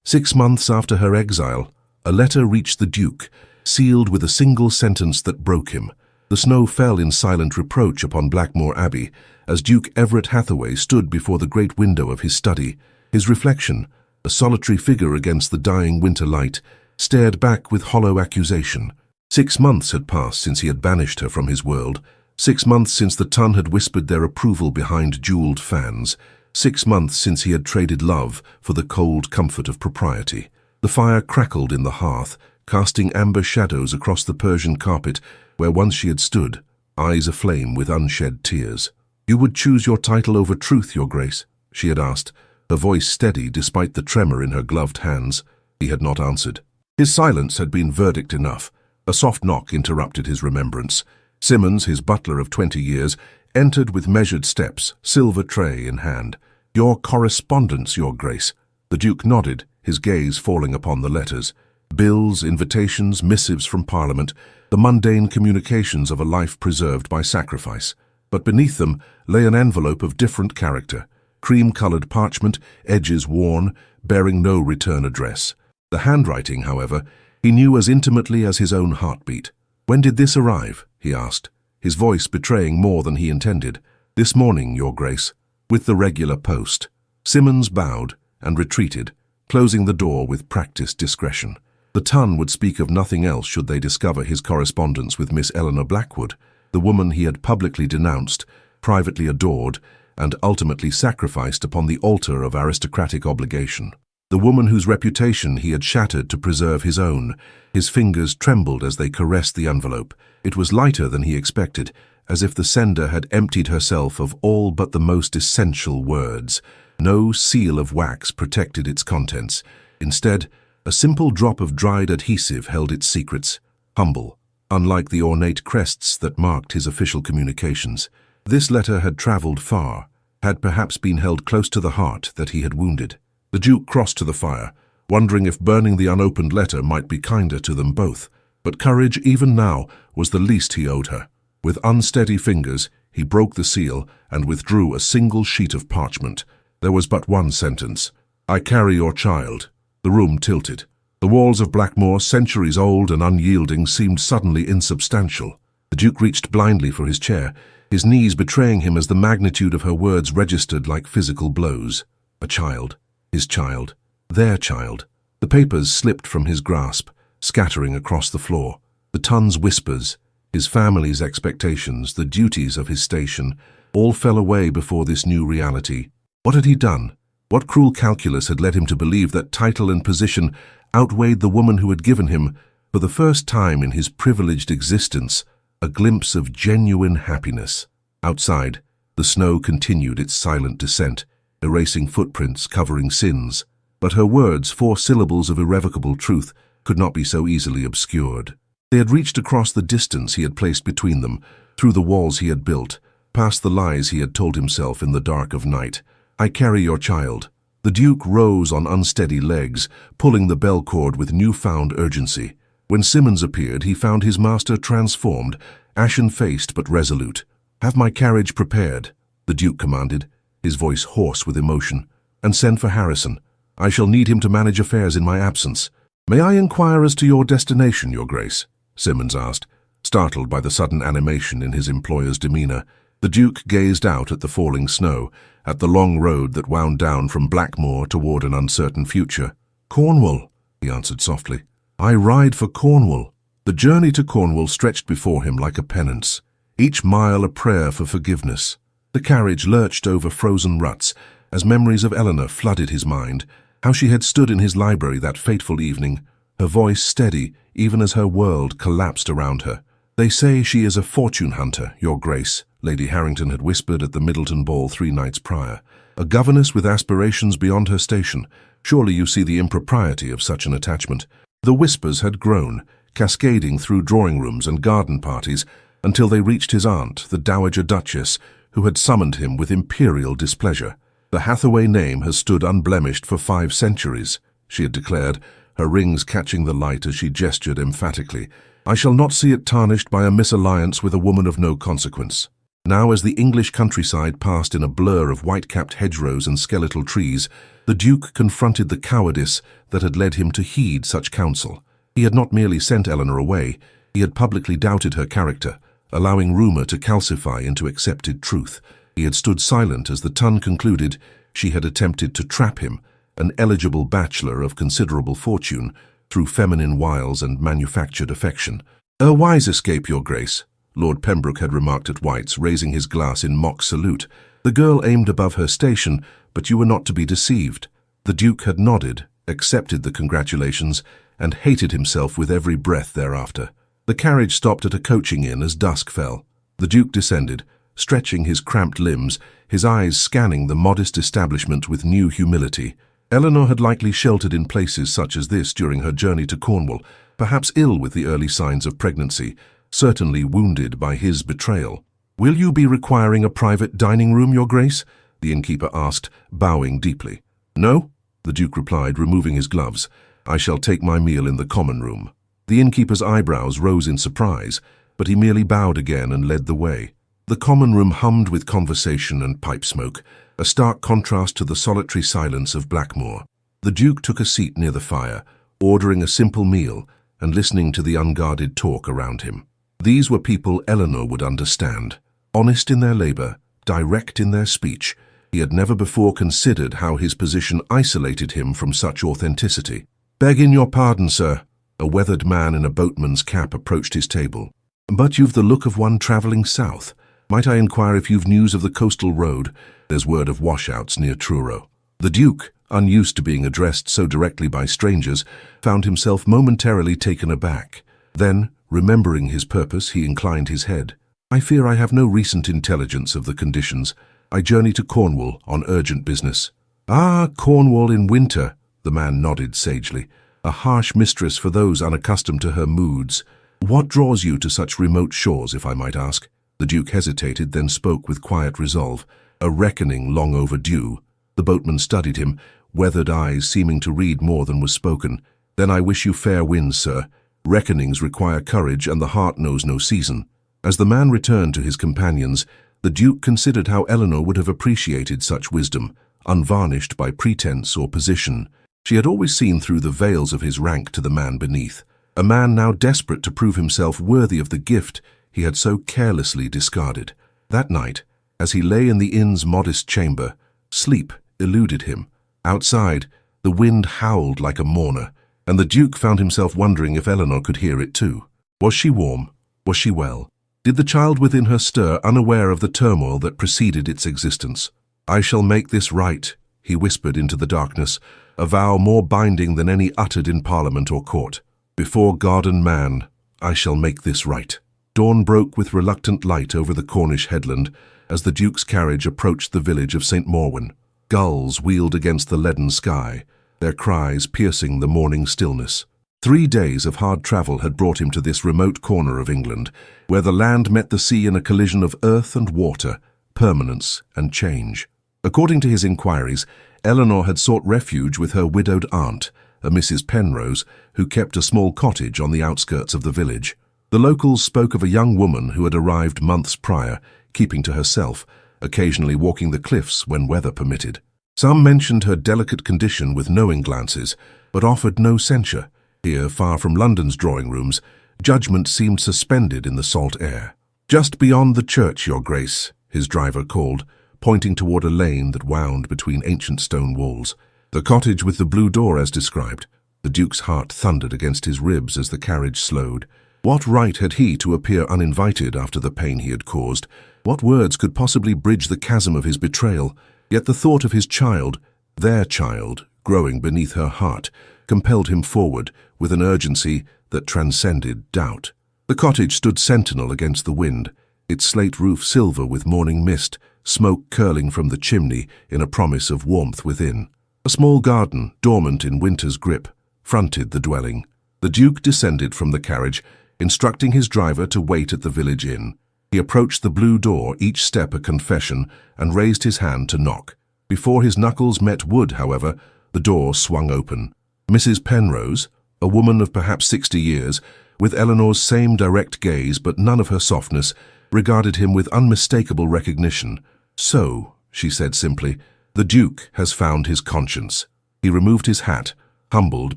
6 months after her exile, a letter reached the Duke, sealed with a single sentence that broke him. The snow fell in silent reproach upon Blackmore Abbey as Duke Everett Hathaway stood before the great window of his study. His reflection, a solitary figure against the dying winter light, stared back with hollow accusation. 6 months had passed since he had banished her from his world. 6 months since the Ton had whispered their approval behind jeweled fans. 6 months since he had traded love for the cold comfort of propriety. The fire crackled in the hearth, casting amber shadows across the Persian carpet where once she had stood, eyes aflame with unshed tears. "You would choose your title over truth, Your Grace?" she had asked, her voice steady despite the tremor in her gloved hands. He had not answered. His silence had been verdict enough. A soft knock interrupted his remembrance. Simmons, his butler of 20 years, entered with measured steps, silver tray in hand. "Your correspondence, Your Grace." The Duke nodded, his gaze falling upon the letters. Bills, invitations, missives from Parliament, the mundane communications of a life preserved by sacrifice. But beneath them lay an envelope of different character, cream-colored parchment, edges worn, bearing no return address. The handwriting, however, he knew as intimately as his own heartbeat. "When did this arrive?" he asked, his voice betraying more than he intended. "This morning, Your Grace, with the regular post." Simmons bowed and retreated, closing the door with practiced discretion. The Ton would speak of nothing else should they discover his correspondence with Miss Eleanor Blackwood, the woman he had publicly denounced, privately adored, and ultimately sacrificed upon the altar of aristocratic obligation. The woman whose reputation he had shattered to preserve his own. His fingers trembled as they caressed the envelope. It was lighter than he expected, as if the sender had emptied herself of all but the most essential words. No seal of wax protected its contents. Instead, a simple drop of dried adhesive held its secrets, humble, unlike the ornate crests that marked his official communications. This letter had traveled far, had perhaps been held close to the heart that he had wounded. The Duke crossed to the fire, wondering if burning the unopened letter might be kinder to them both. But courage, even now, was the least he owed her. With unsteady fingers, he broke the seal and withdrew a single sheet of parchment. There was but one sentence: "I carry your child." The room tilted. The walls of Blackmore, centuries old and unyielding, seemed suddenly insubstantial. The Duke reached blindly for his chair, his knees betraying him as the magnitude of her words registered like physical blows. A child. His child. Their child. The papers slipped from his grasp, scattering across the floor. The Ton's whispers, his family's expectations, the duties of his station, all fell away before this new reality. What had he done? What cruel calculus had led him to believe that title and position outweighed the woman who had given him, for the first time in his privileged existence, a glimpse of genuine happiness? Outside, the snow continued its silent descent, erasing footprints, covering sins. But her words, 4 syllables of irrevocable truth, could not be so easily obscured. They had reached across the distance he had placed between them, through the walls he had built, past the lies he had told himself in the dark of night. "I carry your child." The Duke rose on unsteady legs, pulling the bell cord with newfound urgency. When Simmons appeared, he found his master transformed, ashen-faced but resolute. "Have my carriage prepared," the Duke commanded, his voice hoarse with emotion, "and send for Harrison. I shall need him to manage affairs in my absence." "May I inquire as to your destination, Your Grace?" Simmons asked, startled by the sudden animation in his employer's demeanor. The Duke gazed out at the falling snow, at the long road that wound down from Blackmore toward an uncertain future. "Cornwall," he answered softly. "I ride for Cornwall." The journey to Cornwall stretched before him like a penance, each mile a prayer for forgiveness. The carriage lurched over frozen ruts as memories of Eleanor flooded his mind, how she had stood in his library that fateful evening, her voice steady even as her world collapsed around her. "They say she is a fortune hunter, Your Grace," Lady Harrington had whispered at the Middleton ball 3 nights prior. "A governess with aspirations beyond her station. Surely you see the impropriety of such an attachment." The whispers had grown, cascading through drawing rooms and garden parties, until they reached his aunt, the Dowager Duchess, who had summoned him with imperial displeasure. "The Hathaway name has stood unblemished for 5 centuries, she had declared, her rings catching the light as she gestured emphatically. "I shall not see it tarnished by a misalliance with a woman of no consequence." Now, as the English countryside passed in a blur of white-capped hedgerows and skeletal trees, the Duke confronted the cowardice that had led him to heed such counsel. He had not merely sent Eleanor away, he had publicly doubted her character, allowing rumour to calcify into accepted truth. He had stood silent as the Tun concluded she had attempted to trap him, an eligible bachelor of considerable fortune, through feminine wiles and manufactured affection. "A wise escape, Your Grace," Lord Pembroke had remarked at White's, raising his glass in mock salute. The girl aimed above her station, but you were not to be deceived. The Duke had nodded, accepted the congratulations, and hated himself with every breath thereafter. The carriage stopped at a coaching inn as dusk fell. The Duke descended, stretching his cramped limbs, his eyes scanning the modest establishment with new humility. Eleanor had likely sheltered in places such as this during her journey to Cornwall, perhaps ill with the early signs of pregnancy, certainly wounded by his betrayal. "Will you be requiring a private dining room, Your Grace?" the innkeeper asked, bowing deeply. "No," the Duke replied, removing his gloves. "I shall take my meal in the common room." The innkeeper's eyebrows rose in surprise, but he merely bowed again and led the way. The common room hummed with conversation and pipe smoke, a stark contrast to the solitary silence of Blackmoor. The Duke took a seat near the fire, ordering a simple meal and listening to the unguarded talk around him. These were people Eleanor would understand, honest in their labour, direct in their speech. He had never before considered how his position isolated him from such authenticity. "Begging your pardon, sir," a weathered man in a boatman's cap approached his table. "But you've the look of one travelling south. Might I inquire if you've news of the coastal road? There's word of washouts near Truro." The Duke, unused to being addressed so directly by strangers, found himself momentarily taken aback. Then, remembering his purpose, he inclined his head. "I fear I have no recent intelligence of the conditions. I journey to Cornwall on urgent business." "Ah, Cornwall in winter," the man nodded sagely. "A harsh mistress for those unaccustomed to her moods. What draws you to such remote shores, if I might ask?" The Duke hesitated, then spoke with quiet resolve. "A reckoning long overdue." The boatman studied him, weathered eyes seeming to read more than was spoken. "Then I wish you fair winds, sir. Reckonings require courage, and the heart knows no season." As the man returned to his companions, the Duke considered how Eleanor would have appreciated such wisdom, unvarnished by pretense or position. She had always seen through the veils of his rank to the man beneath, a man now desperate to prove himself worthy of the gift he had so carelessly discarded. That night, as he lay in the inn's modest chamber, sleep eluded him. Outside, the wind howled like a mourner, and the Duke found himself wondering if Eleanor could hear it too. Was she warm? Was she well? Did the child within her stir, unaware of the turmoil that preceded its existence? "I shall make this right," he whispered into the darkness, a vow more binding than any uttered in Parliament or court. "Before God and man, I shall make this right." Dawn broke with reluctant light over the Cornish headland as the Duke's carriage approached the village of St. Morwen. Gulls wheeled against the leaden sky, their cries piercing the morning stillness. 3 days of hard travel had brought him to this remote corner of England, where the land met the sea in a collision of earth and water, permanence and change. According to his inquiries, Eleanor had sought refuge with her widowed aunt, a Mrs. Penrose, who kept a small cottage on the outskirts of the village. The locals spoke of a young woman who had arrived months prior, keeping to herself, occasionally walking the cliffs when weather permitted. Some mentioned her delicate condition with knowing glances, but offered no censure. Here, far from London's drawing rooms, judgment seemed suspended in the salt air. "Just beyond the church, Your Grace," his driver called, pointing toward a lane that wound between ancient stone walls. "The cottage with the blue door as described." The Duke's heart thundered against his ribs as the carriage slowed. What right had he to appear uninvited after the pain he had caused? What words could possibly bridge the chasm of his betrayal? Yet the thought of his child, their child, growing beneath her heart, compelled him forward with an urgency that transcended doubt. The cottage stood sentinel against the wind, its slate roof silver with morning mist, smoke curling from the chimney in a promise of warmth within. A small garden, dormant in winter's grip, fronted the dwelling. The Duke descended from the carriage, instructing his driver to wait at the village inn. He approached the blue door, each step a confession, and raised his hand to knock. Before his knuckles met wood, however, the door swung open. Mrs. Penrose, a woman of perhaps 60 years, with Eleanor's same direct gaze but none of her softness, regarded him with unmistakable recognition. "So," she said simply, "the Duke has found his conscience." He removed his hat, humbled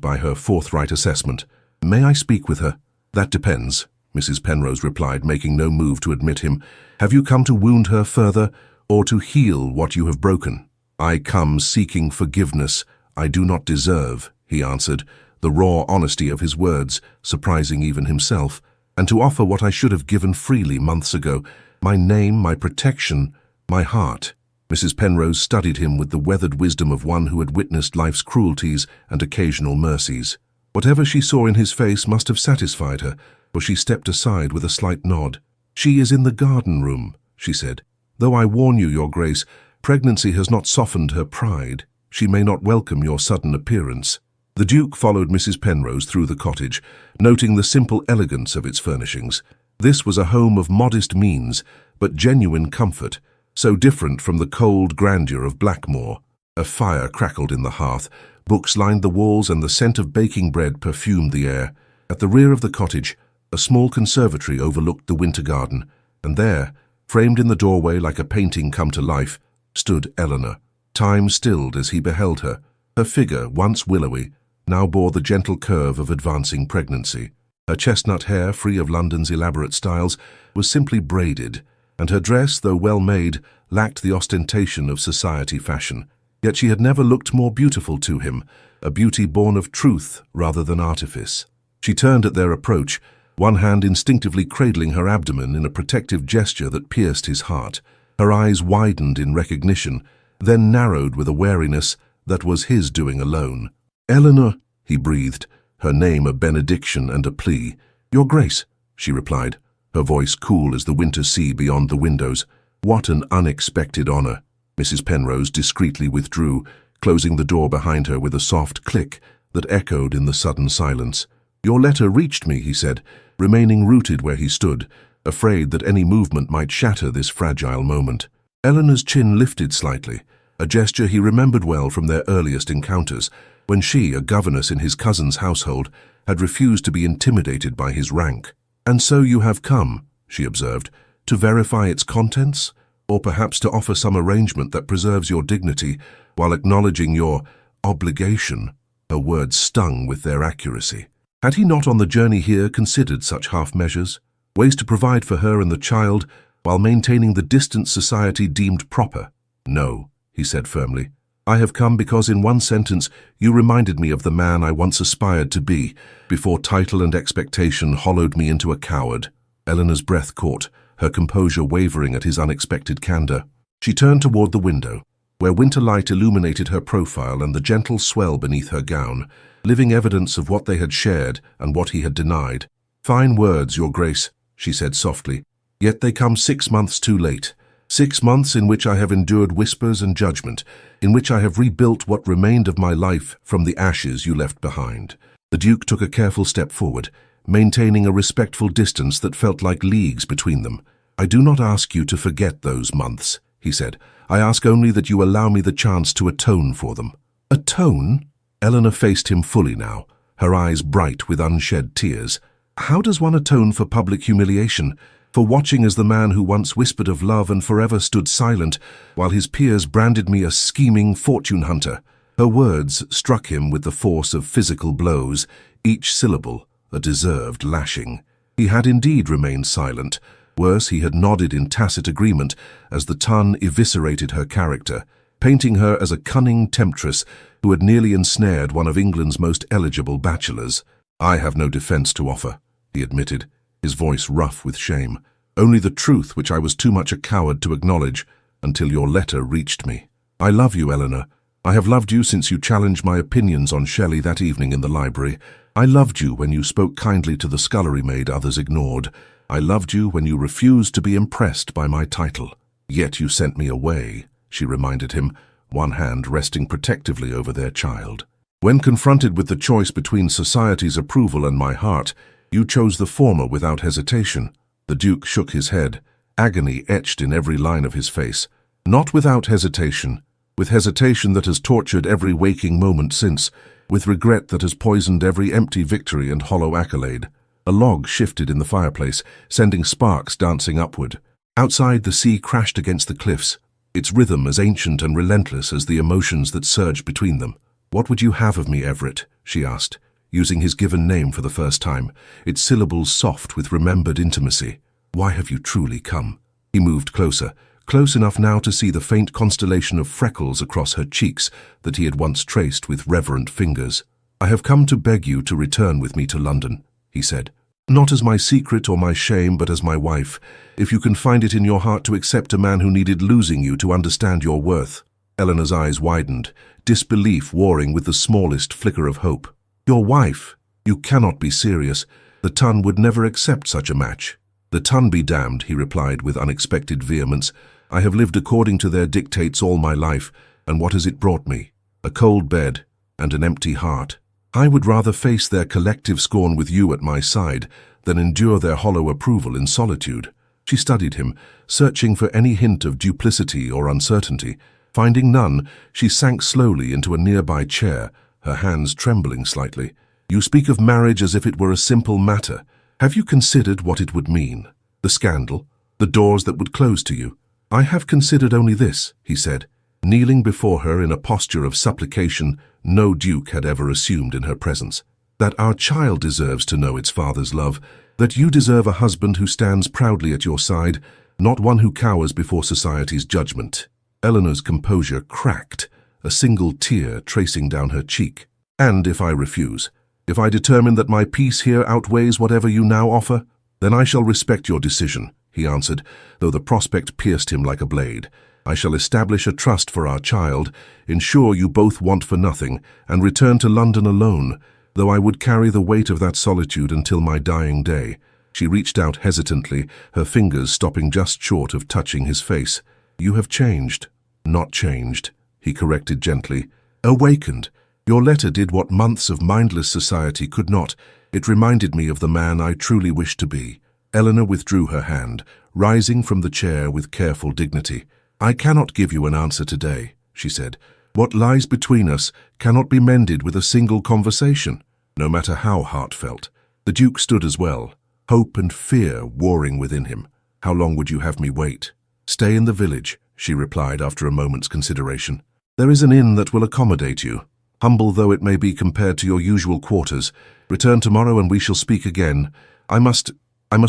by her forthright assessment. "May I speak with her?" "That depends," Mrs. Penrose replied, making no move to admit him. "Have you come to wound her further, or to heal what you have broken?" "I come seeking forgiveness I do not deserve," he answered, the raw honesty of his words surprising even himself, "and to offer what I should have given freely months ago, my name, my protection, my heart." Mrs. Penrose studied him with the weathered wisdom of one who had witnessed life's cruelties and occasional mercies. Whatever she saw in his face must have satisfied her, for she stepped aside with a slight nod. "She is in the garden room," she said. "Though I warn you, Your Grace, pregnancy has not softened her pride. She may not welcome your sudden appearance." The Duke followed Mrs. Penrose through the cottage, noting the simple elegance of its furnishings. This was a home of modest means, but genuine comfort, so different from the cold grandeur of Blackmore. A fire crackled in the hearth, books lined the walls, and the scent of baking bread perfumed the air. At the rear of the cottage, a small conservatory overlooked the winter garden, and there, framed in the doorway like a painting come to life, stood Eleanor. Time stilled as he beheld her. Her figure, once willowy, now bore the gentle curve of advancing pregnancy. Her chestnut hair, free of London's elaborate styles, was simply braided, and her dress, though well made, lacked the ostentation of society fashion. Yet she had never looked more beautiful to him, a beauty born of truth rather than artifice. She turned at their approach, one hand instinctively cradling her abdomen in a protective gesture that pierced his heart. Her eyes widened in recognition, then narrowed with a wariness that was his doing alone. "Eleanor," he breathed, her name a benediction and a plea. "Your Grace," she replied, her voice cool as the winter sea beyond the windows. "What an unexpected honor." Mrs. Penrose discreetly withdrew, closing the door behind her with a soft click that echoed in the sudden silence. "Your letter reached me," he said, remaining rooted where he stood, afraid that any movement might shatter this fragile moment. Eleanor's chin lifted slightly, a gesture he remembered well from their earliest encounters, when she, a governess in his cousin's household, had refused to be intimidated by his rank. "And so you have come," she observed, "to verify its contents, or perhaps to offer some arrangement that preserves your dignity while acknowledging your obligation." Her words stung with their accuracy. Had he not on the journey here considered such half measures, ways to provide for her and the child while maintaining the distance society deemed proper? "No," he said firmly. "I have come because in one sentence you reminded me of the man I once aspired to be, before title and expectation hollowed me into a coward." Eleanor's breath caught, her composure wavering at his unexpected candor. She turned toward the window, where winter light illuminated her profile and the gentle swell beneath her gown, living evidence of what they had shared and what he had denied. "Fine words, Your Grace," she said softly, "yet they come 6 months too late. 6 months in which I have endured whispers and judgment, in which I have rebuilt what remained of my life from the ashes you left behind." The Duke took a careful step forward, maintaining a respectful distance that felt like leagues between them. "I do not ask you to forget those months," he said. "I ask only that you allow me the chance to atone for them." "Atone?" Eleanor faced him fully now, her eyes bright with unshed tears. "How does one atone for public humiliation, for watching as the man who once whispered of love and forever stood silent, while his peers branded me a scheming fortune hunter?" Her words struck him with the force of physical blows, each syllable a deserved lashing. He had indeed remained silent. Worse, he had nodded in tacit agreement as the ton eviscerated her character, painting her as a cunning temptress who had nearly ensnared one of England's most eligible bachelors. "I have no defense to offer," he admitted, his voice rough with shame. "Only the truth which I was too much a coward to acknowledge until your letter reached me. I love you, Eleanor. I have loved you since you challenged my opinions on Shelley that evening in the library. I loved you when you spoke kindly to the scullery maid others ignored. I loved you when you refused to be impressed by my title. Yet you sent me away," she reminded him, one hand resting protectively over their child. "When confronted with the choice between society's approval and my heart, you chose the former without hesitation." The Duke shook his head, agony etched in every line of his face. "Not without hesitation, with hesitation that has tortured every waking moment since, with regret that has poisoned every empty victory and hollow accolade. A log shifted in the fireplace, sending sparks dancing upward. Outside, the sea crashed against the cliffs, its rhythm as ancient and relentless as the emotions that surged between them. "What would you have of me, Everett?" she asked, using his given name for the first time, its syllables soft with remembered intimacy. "Why have you truly come?" He moved closer, close enough now to see the faint constellation of freckles across her cheeks that he had once traced with reverent fingers. "I have come to beg you to return with me to London," he said. "Not as my secret or my shame, but as my wife, if you can find it in your heart to accept a man who needed losing you to understand your worth." Eleanor's eyes widened, disbelief warring with the smallest flicker of hope. "Your wife? You cannot be serious. The Tun would never accept such a match." "The Tun be damned," he replied with unexpected vehemence. "I have lived according to their dictates all my life, and what has it brought me? A cold bed and an empty heart. I would rather face their collective scorn with you at my side than endure their hollow approval in solitude." She studied him, searching for any hint of duplicity or uncertainty. Finding none, she sank slowly into a nearby chair, her hands trembling slightly. "You speak of marriage as if it were a simple matter. Have you considered what it would mean? The scandal, the doors that would close to you?" "I have considered only this," he said, kneeling before her in a posture of supplication no duke had ever assumed in her presence. "That our child deserves to know its father's love, that you deserve a husband who stands proudly at your side, not one who cowers before society's judgment." Eleanor's composure cracked, a single tear tracing down her cheek. "And if I refuse, if I determine that my peace here outweighs whatever you now offer, then I shall respect your decision," he answered, though the prospect pierced him like a blade. "I shall establish a trust for our child, ensure you both want for nothing, and return to London alone, though I would carry the weight of that solitude until my dying day." She reached out hesitantly, her fingers stopping just short of touching his face. "You have changed." "Not changed," he corrected gently. "Awakened. Your letter did what months of mindless society could not. It reminded me of the man I truly wish to be." Eleanor withdrew her hand, rising from the chair with careful dignity. "I cannot give you an answer today," she said. "What lies between us cannot be mended with a single conversation, no matter how heartfelt." The Duke stood as well, hope and fear warring within him. "How long would you have me wait?" "Stay in the village," she replied after a moment's consideration. "There is an inn that will accommodate you, humble though it may be compared to your usual quarters. Return tomorrow and we shall speak again. I must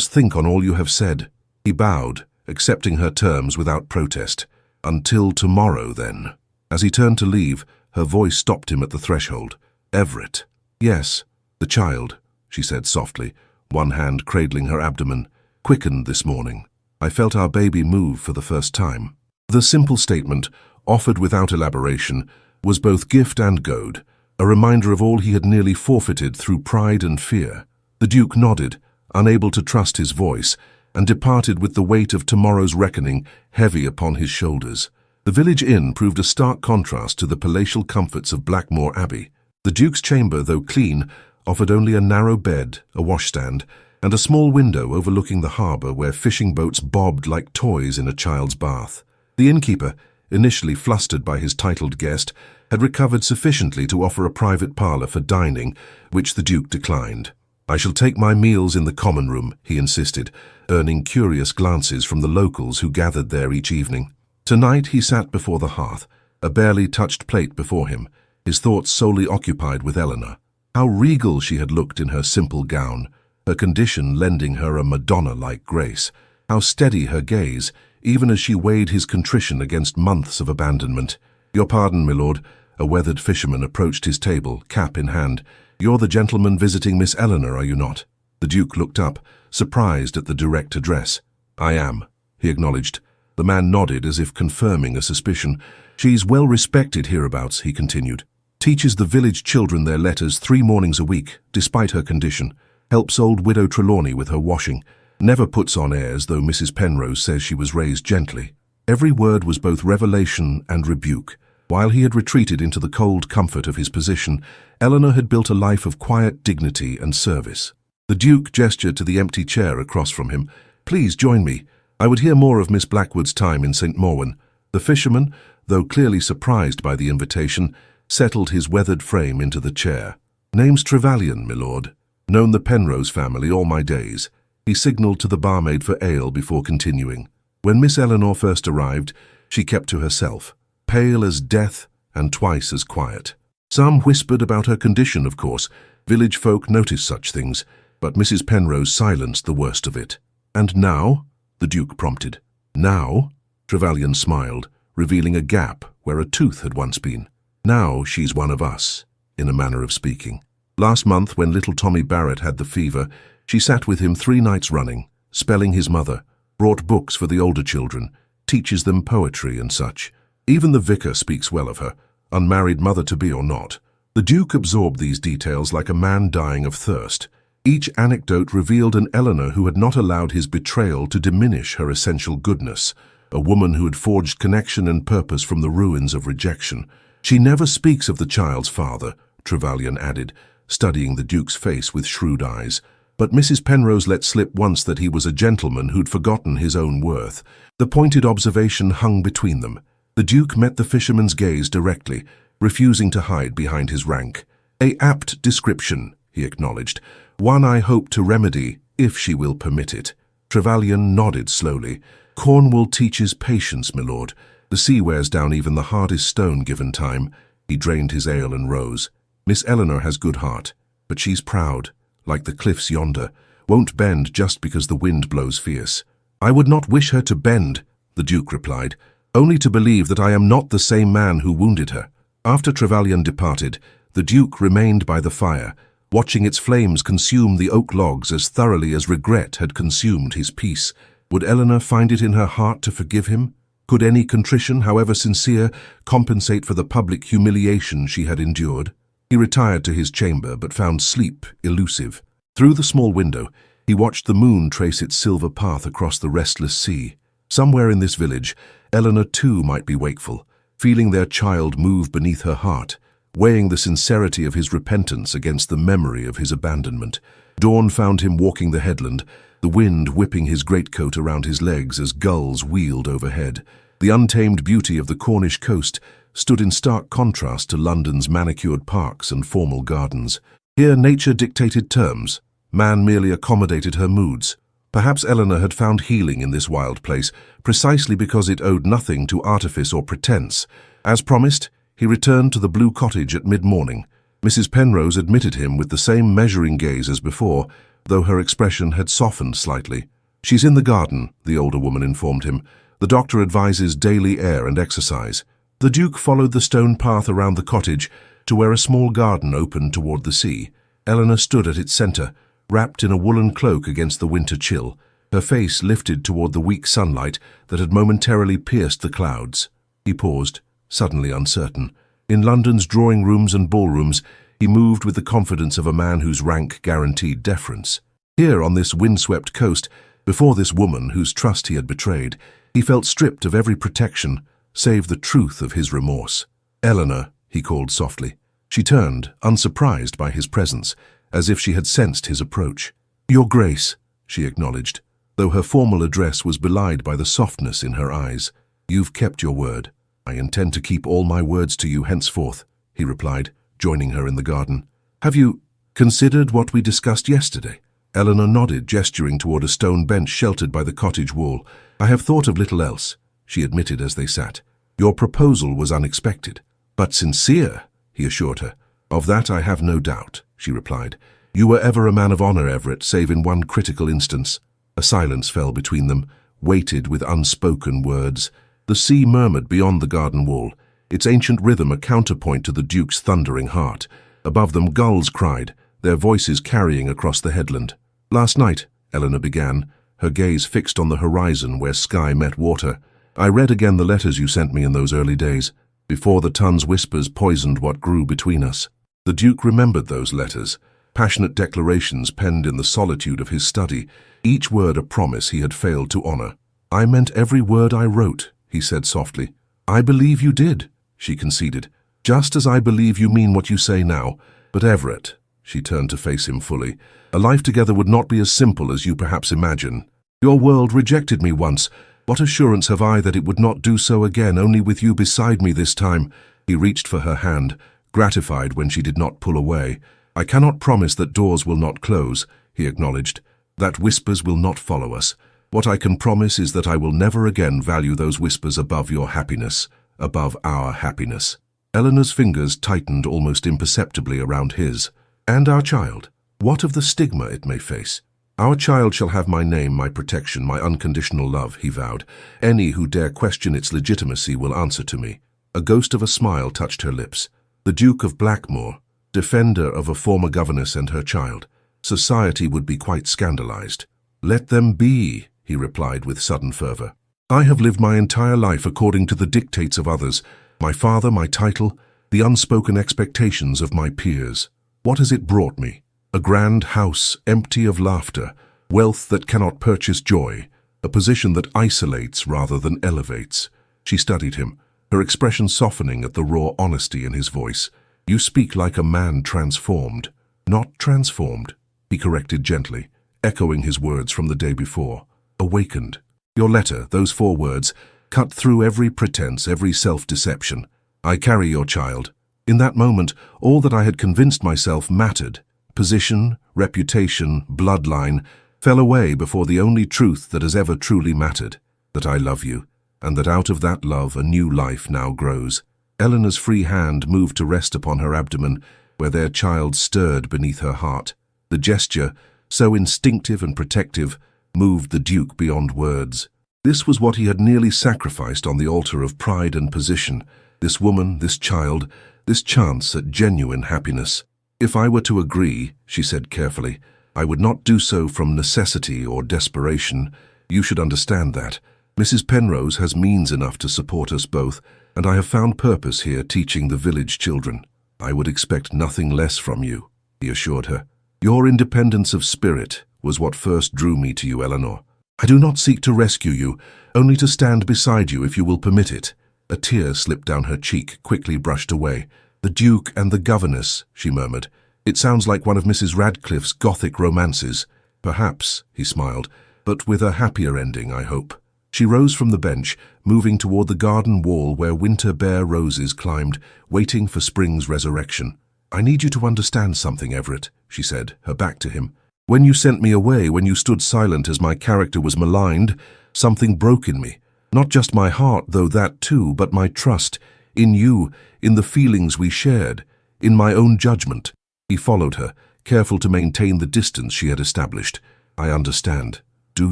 think on all you have said." He bowed, accepting her terms without protest. "Until tomorrow, then." As he turned to leave, her voice stopped him at the threshold. "Everett." "Yes, the child," she said softly, one hand cradling her abdomen, "quickened this morning. I felt our baby move for the first time." The simple statement, offered without elaboration, was both gift and goad, a reminder of all he had nearly forfeited through pride and fear. The Duke nodded, unable to trust his voice, and departed with the weight of tomorrow's reckoning heavy upon his shoulders. The village inn proved a stark contrast to the palatial comforts of Blackmore Abbey. The Duke's chamber, though clean, offered only a narrow bed, a washstand, and a small window overlooking the harbour where fishing boats bobbed like toys in a child's bath. The innkeeper, initially flustered by his titled guest, had recovered sufficiently to offer a private parlour for dining, which the Duke declined. "I shall take my meals in the common room," he insisted, earning curious glances from the locals who gathered there each evening. Tonight he sat before the hearth, a barely touched plate before him, his thoughts solely occupied with Eleanor. How regal she had looked in her simple gown, her condition lending her a Madonna-like grace. How steady her gaze, even as she weighed his contrition against months of abandonment. "Your pardon, my lord." A weathered fisherman approached his table, cap in hand. "You're the gentleman visiting Miss Eleanor, are you not?" The Duke looked up, surprised at the direct address. "I am," he acknowledged. The man nodded as if confirming a suspicion. "She's well respected hereabouts," he continued. "Teaches the village children their letters 3 mornings a week, despite her condition. Helps old widow Trelawney with her washing. Never puts on airs, though Mrs. Penrose says she was raised gently." Every word was both revelation and rebuke. While he had retreated into the cold comfort of his position, Eleanor had built a life of quiet dignity and service. The Duke gestured to the empty chair across from him. "Please join me. I would hear more of Miss Blackwood's time in St. Morwen." The fisherman, though clearly surprised by the invitation, settled his weathered frame into the chair. "Name's Trevelyan, my lord." Known the Penrose family all my days. He signalled to the barmaid for ale before continuing. When Miss Eleanor first arrived, she kept to herself, pale as death and twice as quiet. Some whispered about her condition, of course. Village folk noticed such things, but Mrs. Penrose silenced the worst of it. "And now?" the Duke prompted. "Now?" Trevelyan smiled, revealing a gap where a tooth had once been. "Now she's one of us, in a manner of speaking. Last month, when little Tommy Barrett had the fever, she sat with him 3 nights running, spelling his mother, brought books for the older children, teaches them poetry and such. Even the vicar speaks well of her, unmarried mother-to-be or not." The Duke absorbed these details like a man dying of thirst. Each anecdote revealed an Eleanor who had not allowed his betrayal to diminish her essential goodness, a woman who had forged connection and purpose from the ruins of rejection. "She never speaks of the child's father," Trevelyan added, studying the Duke's face with shrewd eyes. But Mrs. Penrose let slip once that he was a gentleman who'd forgotten his own worth. The pointed observation hung between them. The Duke met the fisherman's gaze directly, refusing to hide behind his rank. "A apt description," he acknowledged. "One I hope to remedy, if she will permit it." Trevelyan nodded slowly. "Cornwall teaches patience, my lord. The sea wears down even the hardest stone given time." He drained his ale and rose. "Miss Eleanor has good heart, but she's proud, like the cliffs yonder, won't bend just because the wind blows fierce." "I would not wish her to bend," the Duke replied, "only to believe that I am not the same man who wounded her." After Trevelyan departed, the Duke remained by the fire, watching its flames consume the oak logs as thoroughly as regret had consumed his peace. Would Eleanor find it in her heart to forgive him? Could any contrition, however sincere, compensate for the public humiliation she had endured? He retired to his chamber, but found sleep elusive. Through the small window, he watched the moon trace its silver path across the restless sea. Somewhere in this village, Eleanor too might be wakeful, feeling their child move beneath her heart, weighing the sincerity of his repentance against the memory of his abandonment. Dawn found him walking the headland, the wind whipping his greatcoat around his legs as gulls wheeled overhead. The untamed beauty of the Cornish coast stood in stark contrast to London's manicured parks and formal gardens. Here nature dictated terms, man merely accommodated her moods. Perhaps Eleanor had found healing in this wild place, precisely because it owed nothing to artifice or pretense. As promised, he returned to the blue cottage at mid-morning. Mrs. Penrose admitted him with the same measuring gaze as before, though her expression had softened slightly. "She's in the garden," the older woman informed him. "The doctor advises daily air and exercise." The Duke followed the stone path around the cottage to where a small garden opened toward the sea. Eleanor stood at its center, wrapped in a woolen cloak against the winter chill, her face lifted toward the weak sunlight that had momentarily pierced the clouds. He paused, suddenly uncertain. In London's drawing rooms and ballrooms, he moved with the confidence of a man whose rank guaranteed deference. Here, on this windswept coast, before this woman whose trust he had betrayed, he felt stripped of every protection, save the truth of his remorse. "Eleanor," he called softly. She turned, unsurprised by his presence, as if she had sensed his approach. "Your Grace," she acknowledged, though her formal address was belied by the softness in her eyes. "You've kept your word." "I intend to keep all my words to you henceforth," he replied, joining her in the garden. "Have you considered what we discussed yesterday?" Eleanor nodded, gesturing toward a stone bench sheltered by the cottage wall. "I have thought of little else," she admitted as they sat. "Your proposal was unexpected, but sincere," he assured her. "Of that I have no doubt," she replied. "You were ever a man of honor, Everett, save in one critical instance." A silence fell between them, weighted with unspoken words. The sea murmured beyond the garden wall, its ancient rhythm a counterpoint to the Duke's thundering heart. Above them gulls cried, their voices carrying across the headland. "Last night," Eleanor began, her gaze fixed on the horizon where sky met water, "I read again the letters you sent me in those early days, before the ton's whispers poisoned what grew between us." The Duke remembered those letters, passionate declarations penned in the solitude of his study, each word a promise he had failed to honor. "I meant every word I wrote," he said softly. "I believe you did," she conceded, "just as I believe you mean what you say now. But Everett," she turned to face him fully, "a life together would not be as simple as you perhaps imagine. Your world rejected me once. What assurance have I that it would not do so again, only with you beside me this time?" He reached for her hand, gratified when she did not pull away. I cannot promise that doors will not close, he acknowledged, that whispers will not follow us. What I can promise is that I will never again value those whispers above your happiness, above our happiness. Eleanor's fingers tightened almost imperceptibly around his. And our child? What of the stigma it may face? Our child shall have my name, my protection, my unconditional love, he vowed. Any who dare question its legitimacy will answer to me. A ghost of a smile touched her lips. The Duke of Blackmore, defender of a former governess and her child. Society would be quite scandalized. Let them be, he replied with sudden fervor. I have lived my entire life according to the dictates of others, my father, my title, the unspoken expectations of my peers. What has it brought me? A grand house, empty of laughter, wealth that cannot purchase joy, a position that isolates rather than elevates. She studied him, her expression softening at the raw honesty in his voice. You speak like a man transformed. Not transformed, he corrected gently, echoing his words from the day before. Awakened. Your letter, those 4 words, cut through every pretense, every self-deception. I carry your child. In that moment, all that I had convinced myself mattered. Position, reputation, bloodline, fell away before the only truth that has ever truly mattered, that I love you, and that out of that love a new life now grows. Eleanor's free hand moved to rest upon her abdomen, where their child stirred beneath her heart. The gesture, so instinctive and protective, moved the Duke beyond words. This was what he had nearly sacrificed on the altar of pride and position. This woman, this child, this chance at genuine happiness. If I were to agree, she said carefully, I would not do so from necessity or desperation. You should understand that. Mrs. Penrose has means enough to support us both, and I have found purpose here teaching the village children. I would expect nothing less from you, he assured her. Your independence of spirit was what first drew me to you, Eleanor. I do not seek to rescue you, only to stand beside you if you will permit it. A tear slipped down her cheek, quickly brushed away. The Duke and the governess, she murmured. It sounds like one of Mrs. Radcliffe's Gothic romances. Perhaps, he smiled, but with a happier ending, I hope. She rose from the bench, moving toward the garden wall where winter bare roses climbed, waiting for spring's resurrection. I need you to understand something, Everett, she said, her back to him. When you sent me away, when you stood silent as my character was maligned, something broke in me. Not just my heart, though that too, but my trust. In you, in the feelings we shared, in my own judgment. He followed her, careful to maintain the distance she had established. I understand. Do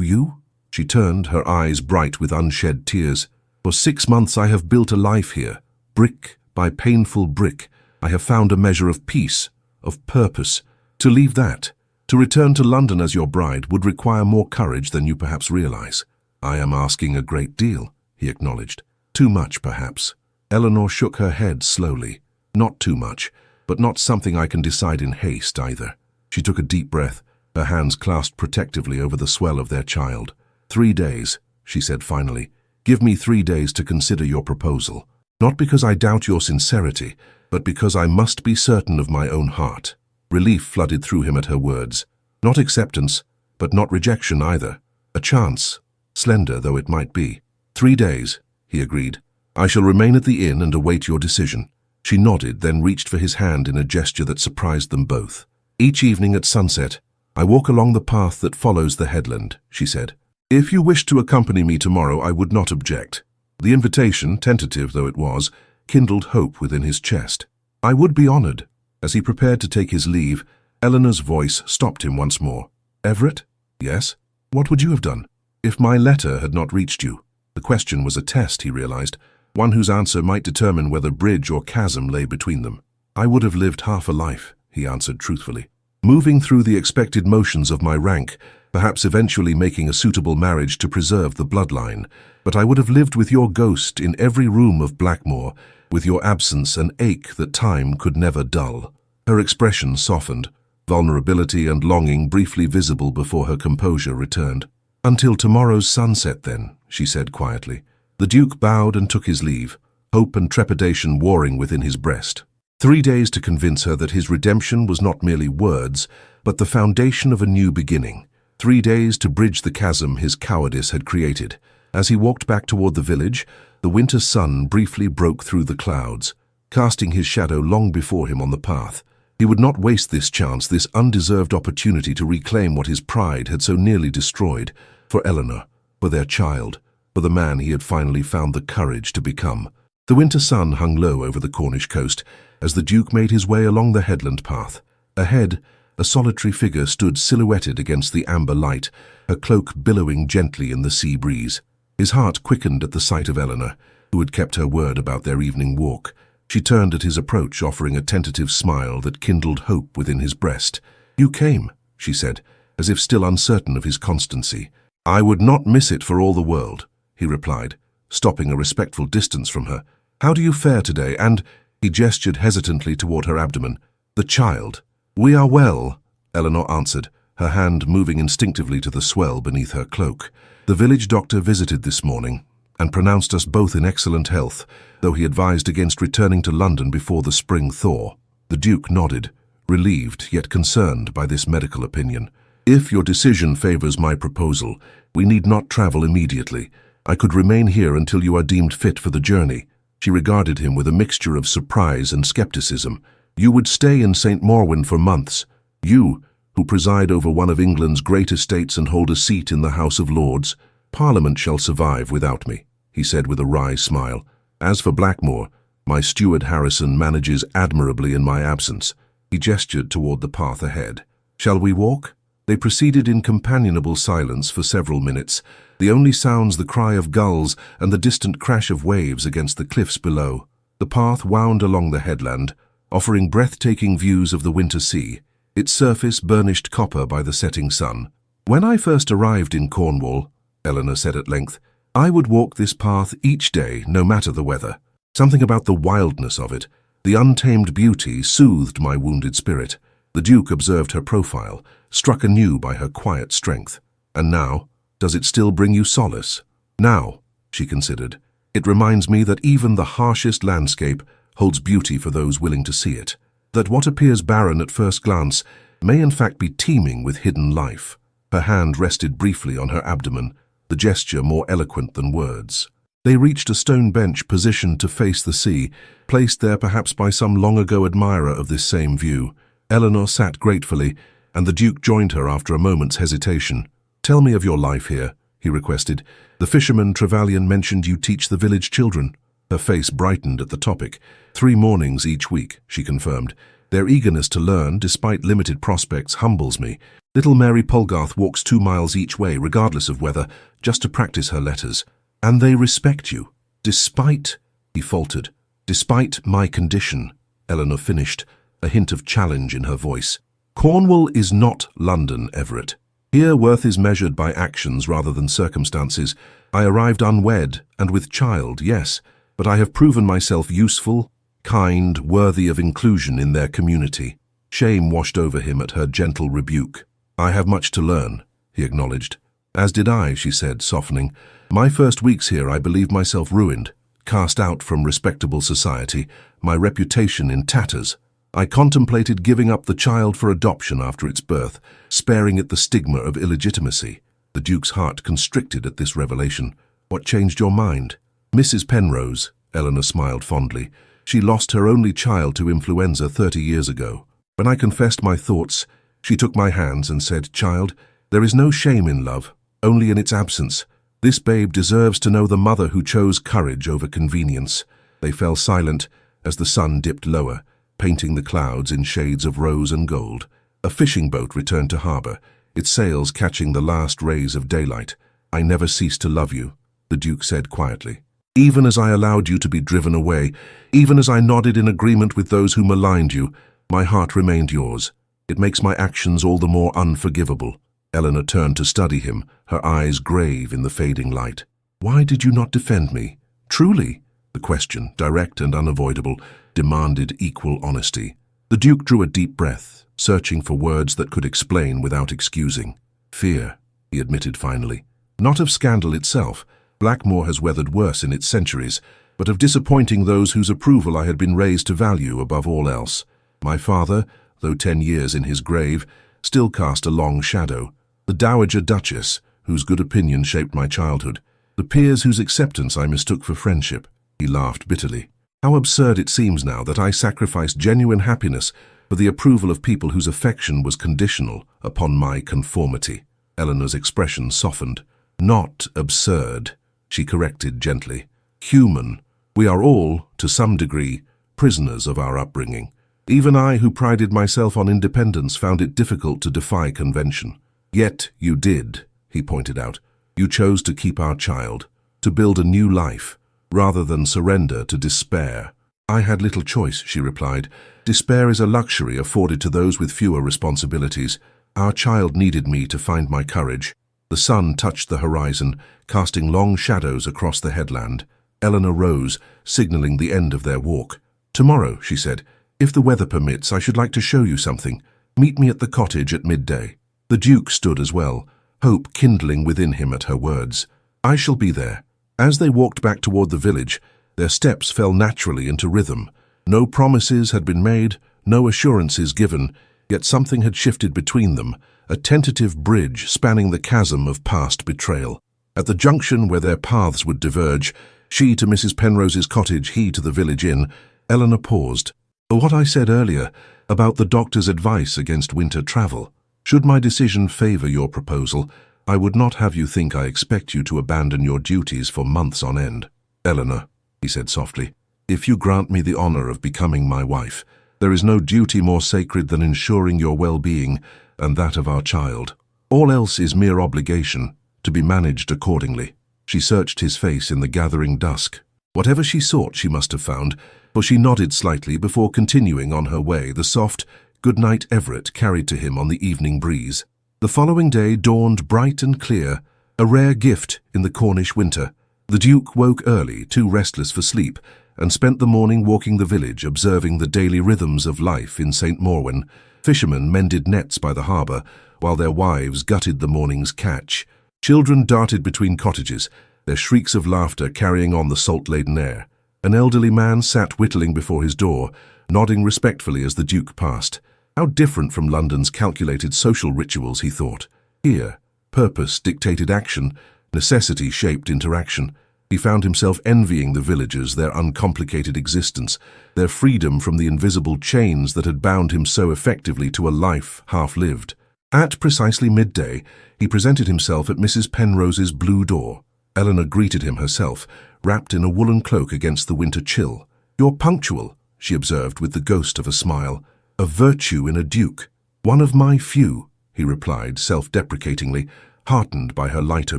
you? She turned, her eyes bright with unshed tears. For 6 months I have built a life here. Brick by painful brick, I have found a measure of peace, of purpose. To leave that, to return to London as your bride, would require more courage than you perhaps realize. I am asking a great deal, he acknowledged. Too much, perhaps. Eleanor shook her head slowly. Not too much, but not something I can decide in haste either. She took a deep breath, her hands clasped protectively over the swell of their child. 3 days, she said finally. Give me 3 days to consider your proposal. Not because I doubt your sincerity, but because I must be certain of my own heart. Relief flooded through him at her words. Not acceptance, but not rejection either. A chance, slender though it might be. 3 days, he agreed. I shall remain at the inn and await your decision. She nodded, then reached for his hand in a gesture that surprised them both. Each evening at sunset, I walk along the path that follows the headland, she said. If you wish to accompany me tomorrow, I would not object. The invitation, tentative though it was, kindled hope within his chest. I would be honored. As he prepared to take his leave, Eleanor's voice stopped him once more. Everett? Yes? What would you have done? If my letter had not reached you? The question was a test, he realized, one whose answer might determine whether bridge or chasm lay between them. I would have lived half a life, he answered truthfully. Moving through the expected motions of my rank, perhaps eventually making a suitable marriage to preserve the bloodline, but I would have lived with your ghost in every room of Blackmore, with your absence an ache that time could never dull. Her expression softened, vulnerability and longing briefly visible before her composure returned. Until tomorrow's sunset, then, she said quietly. The Duke bowed and took his leave, hope and trepidation warring within his breast. 3 days to convince her that his redemption was not merely words, but the foundation of a new beginning. 3 days to bridge the chasm his cowardice had created. As he walked back toward the village, the winter sun briefly broke through the clouds, casting his shadow long before him on the path. He would not waste this chance, this undeserved opportunity to reclaim what his pride had so nearly destroyed, for Eleanor, for their child, for the man he had finally found the courage to become. The winter sun hung low over the Cornish coast as the Duke made his way along the headland path. Ahead, a solitary figure stood silhouetted against the amber light, her cloak billowing gently in the sea breeze. His heart quickened at the sight of Eleanor, who had kept her word about their evening walk. She turned at his approach, offering a tentative smile that kindled hope within his breast. "You came," she said, as if still uncertain of his constancy. "I would not miss it for all the world," he replied, stopping a respectful distance from her. "How do you fare today?" And he gestured hesitantly toward her abdomen. "The child." "We are well," Eleanor answered, her hand moving instinctively to the swell beneath her cloak. "The village doctor visited this morning and pronounced us both in excellent health, though he advised against returning to London before the spring thaw." The Duke nodded, relieved yet concerned by this medical opinion. "If your decision favors my proposal, we need not travel immediately. I could remain here until you are deemed fit for the journey." She regarded him with a mixture of surprise and skepticism. "You would stay in St. Morwen for months? You, who preside over one of England's great estates and hold a seat in the House of Lords? Parliament shall survive without me," he said with a wry smile. "As for Blackmore, my steward Harrison manages admirably in my absence." He gestured toward the path ahead. "Shall we walk?" They proceeded in companionable silence for several minutes, the only sounds the cry of gulls and the distant crash of waves against the cliffs below. The path wound along the headland, offering breathtaking views of the winter sea, its surface burnished copper by the setting sun. "When I first arrived in Cornwall," Eleanor said at length, "I would walk this path each day, no matter the weather. Something about the wildness of it, the untamed beauty, soothed my wounded spirit." The Duke observed her profile, struck anew by her quiet strength. "And now, does it still bring you solace?" "Now," she considered, "it reminds me that even the harshest landscape holds beauty for those willing to see it, that what appears barren at first glance may in fact be teeming with hidden life." Her hand rested briefly on her abdomen, the gesture more eloquent than words. They reached a stone bench positioned to face the sea, placed there perhaps by some long-ago admirer of this same view. Eleanor sat gratefully, and the Duke joined her after a moment's hesitation. "Tell me of your life here," he requested. "The fisherman Trevelyan mentioned you teach the village children." Her face brightened at the topic. 3 mornings each week," she confirmed. "Their eagerness to learn, despite limited prospects, humbles me. Little Mary Polgarth walks 2 miles each way, regardless of weather, just to practice her letters. And they respect you. Despite," he faltered, "despite my condition," Eleanor finished, a hint of challenge in her voice. "Cornwall is not London, Everett. Here worth is measured by actions rather than circumstances. I arrived unwed and with child, yes, but I have proven myself useful, kind, worthy of inclusion in their community." Shame washed over him at her gentle rebuke. "I have much to learn," he acknowledged. "As did I," she said, softening. "My first weeks here I believed myself ruined, cast out from respectable society, my reputation in tatters. I contemplated giving up the child for adoption after its birth, sparing it the stigma of illegitimacy." The Duke's heart constricted at this revelation. "What changed your mind?" "Mrs. Penrose," Eleanor smiled fondly. "She lost her only child to influenza 30 years ago. When I confessed my thoughts, she took my hands and said, 'Child, there is no shame in love, only in its absence. This babe deserves to know the mother who chose courage over convenience.'" They fell silent as the sun dipped lower, painting the clouds in shades of rose and gold. A fishing boat returned to harbor, its sails catching the last rays of daylight. "I never ceased to love you," the Duke said quietly. "Even as I allowed you to be driven away, even as I nodded in agreement with those who maligned you, my heart remained yours. It makes my actions all the more unforgivable." Eleanor turned to study him, her eyes grave in the fading light. "Why did you not defend me? Truly?" The question, direct and unavoidable, demanded equal honesty. The Duke drew a deep breath, searching for words that could explain without excusing. "Fear," he admitted finally. "Not of scandal itself. Blackmore has weathered worse in its centuries, but of disappointing those whose approval I had been raised to value above all else. My father, though 10 years in his grave, still cast a long shadow. The Dowager Duchess, whose good opinion shaped my childhood. The peers whose acceptance I mistook for friendship." He laughed bitterly. "How absurd it seems now that I sacrificed genuine happiness for the approval of people whose affection was conditional upon my conformity. Eleanor's expression softened. Not absurd, she corrected gently. Human. We are all, to some degree, prisoners of our upbringing. Even I, who prided myself on independence, found it difficult to defy convention. Yet you did, he pointed out. You chose to keep our child, to build a new life, rather than surrender to despair. I had little choice, she replied. Despair is a luxury afforded to those with fewer responsibilities. Our child needed me to find my courage. The sun touched the horizon, casting long shadows across the headland. Eleanor rose, signaling the end of their walk. Tomorrow, she said, if the weather permits, I should like to show you something. Meet me at the cottage at midday. The Duke stood as well, hope kindling within him at her words. I shall be there. As they walked back toward the village, their steps fell naturally into rhythm. No promises had been made, no assurances given, yet something had shifted between them, a tentative bridge spanning the chasm of past betrayal. At the junction where their paths would diverge, she to Mrs. Penrose's cottage, he to the village inn, Eleanor paused. What I said earlier about the doctor's advice against winter travel. Should my decision favor your proposal, I would not have you think I expect you to abandon your duties for months on end. Eleanor, he said softly, if you grant me the honor of becoming my wife, there is no duty more sacred than ensuring your well-being and that of our child. All else is mere obligation, to be managed accordingly. She searched his face in the gathering dusk. Whatever she sought she must have found, for she nodded slightly before continuing on her way, the soft, "Good night, Everett," carried to him on the evening breeze. The following day dawned bright and clear, a rare gift in the Cornish winter. The Duke woke early, too restless for sleep, and spent the morning walking the village, observing the daily rhythms of life in St. Morwen. Fishermen mended nets by the harbour, while their wives gutted the morning's catch. Children darted between cottages, their shrieks of laughter carrying on the salt-laden air. An elderly man sat whittling before his door, nodding respectfully as the Duke passed. How different from London's calculated social rituals, he thought. Here, purpose dictated action, necessity shaped interaction. He found himself envying the villagers, their uncomplicated existence, their freedom from the invisible chains that had bound him so effectively to a life half-lived. At precisely midday, he presented himself at Mrs. Penrose's blue door. Eleanor greeted him herself, wrapped in a woolen cloak against the winter chill. "You're punctual," she observed with the ghost of a smile. "A virtue in a duke." "One of my few," he replied self-deprecatingly, heartened by her lighter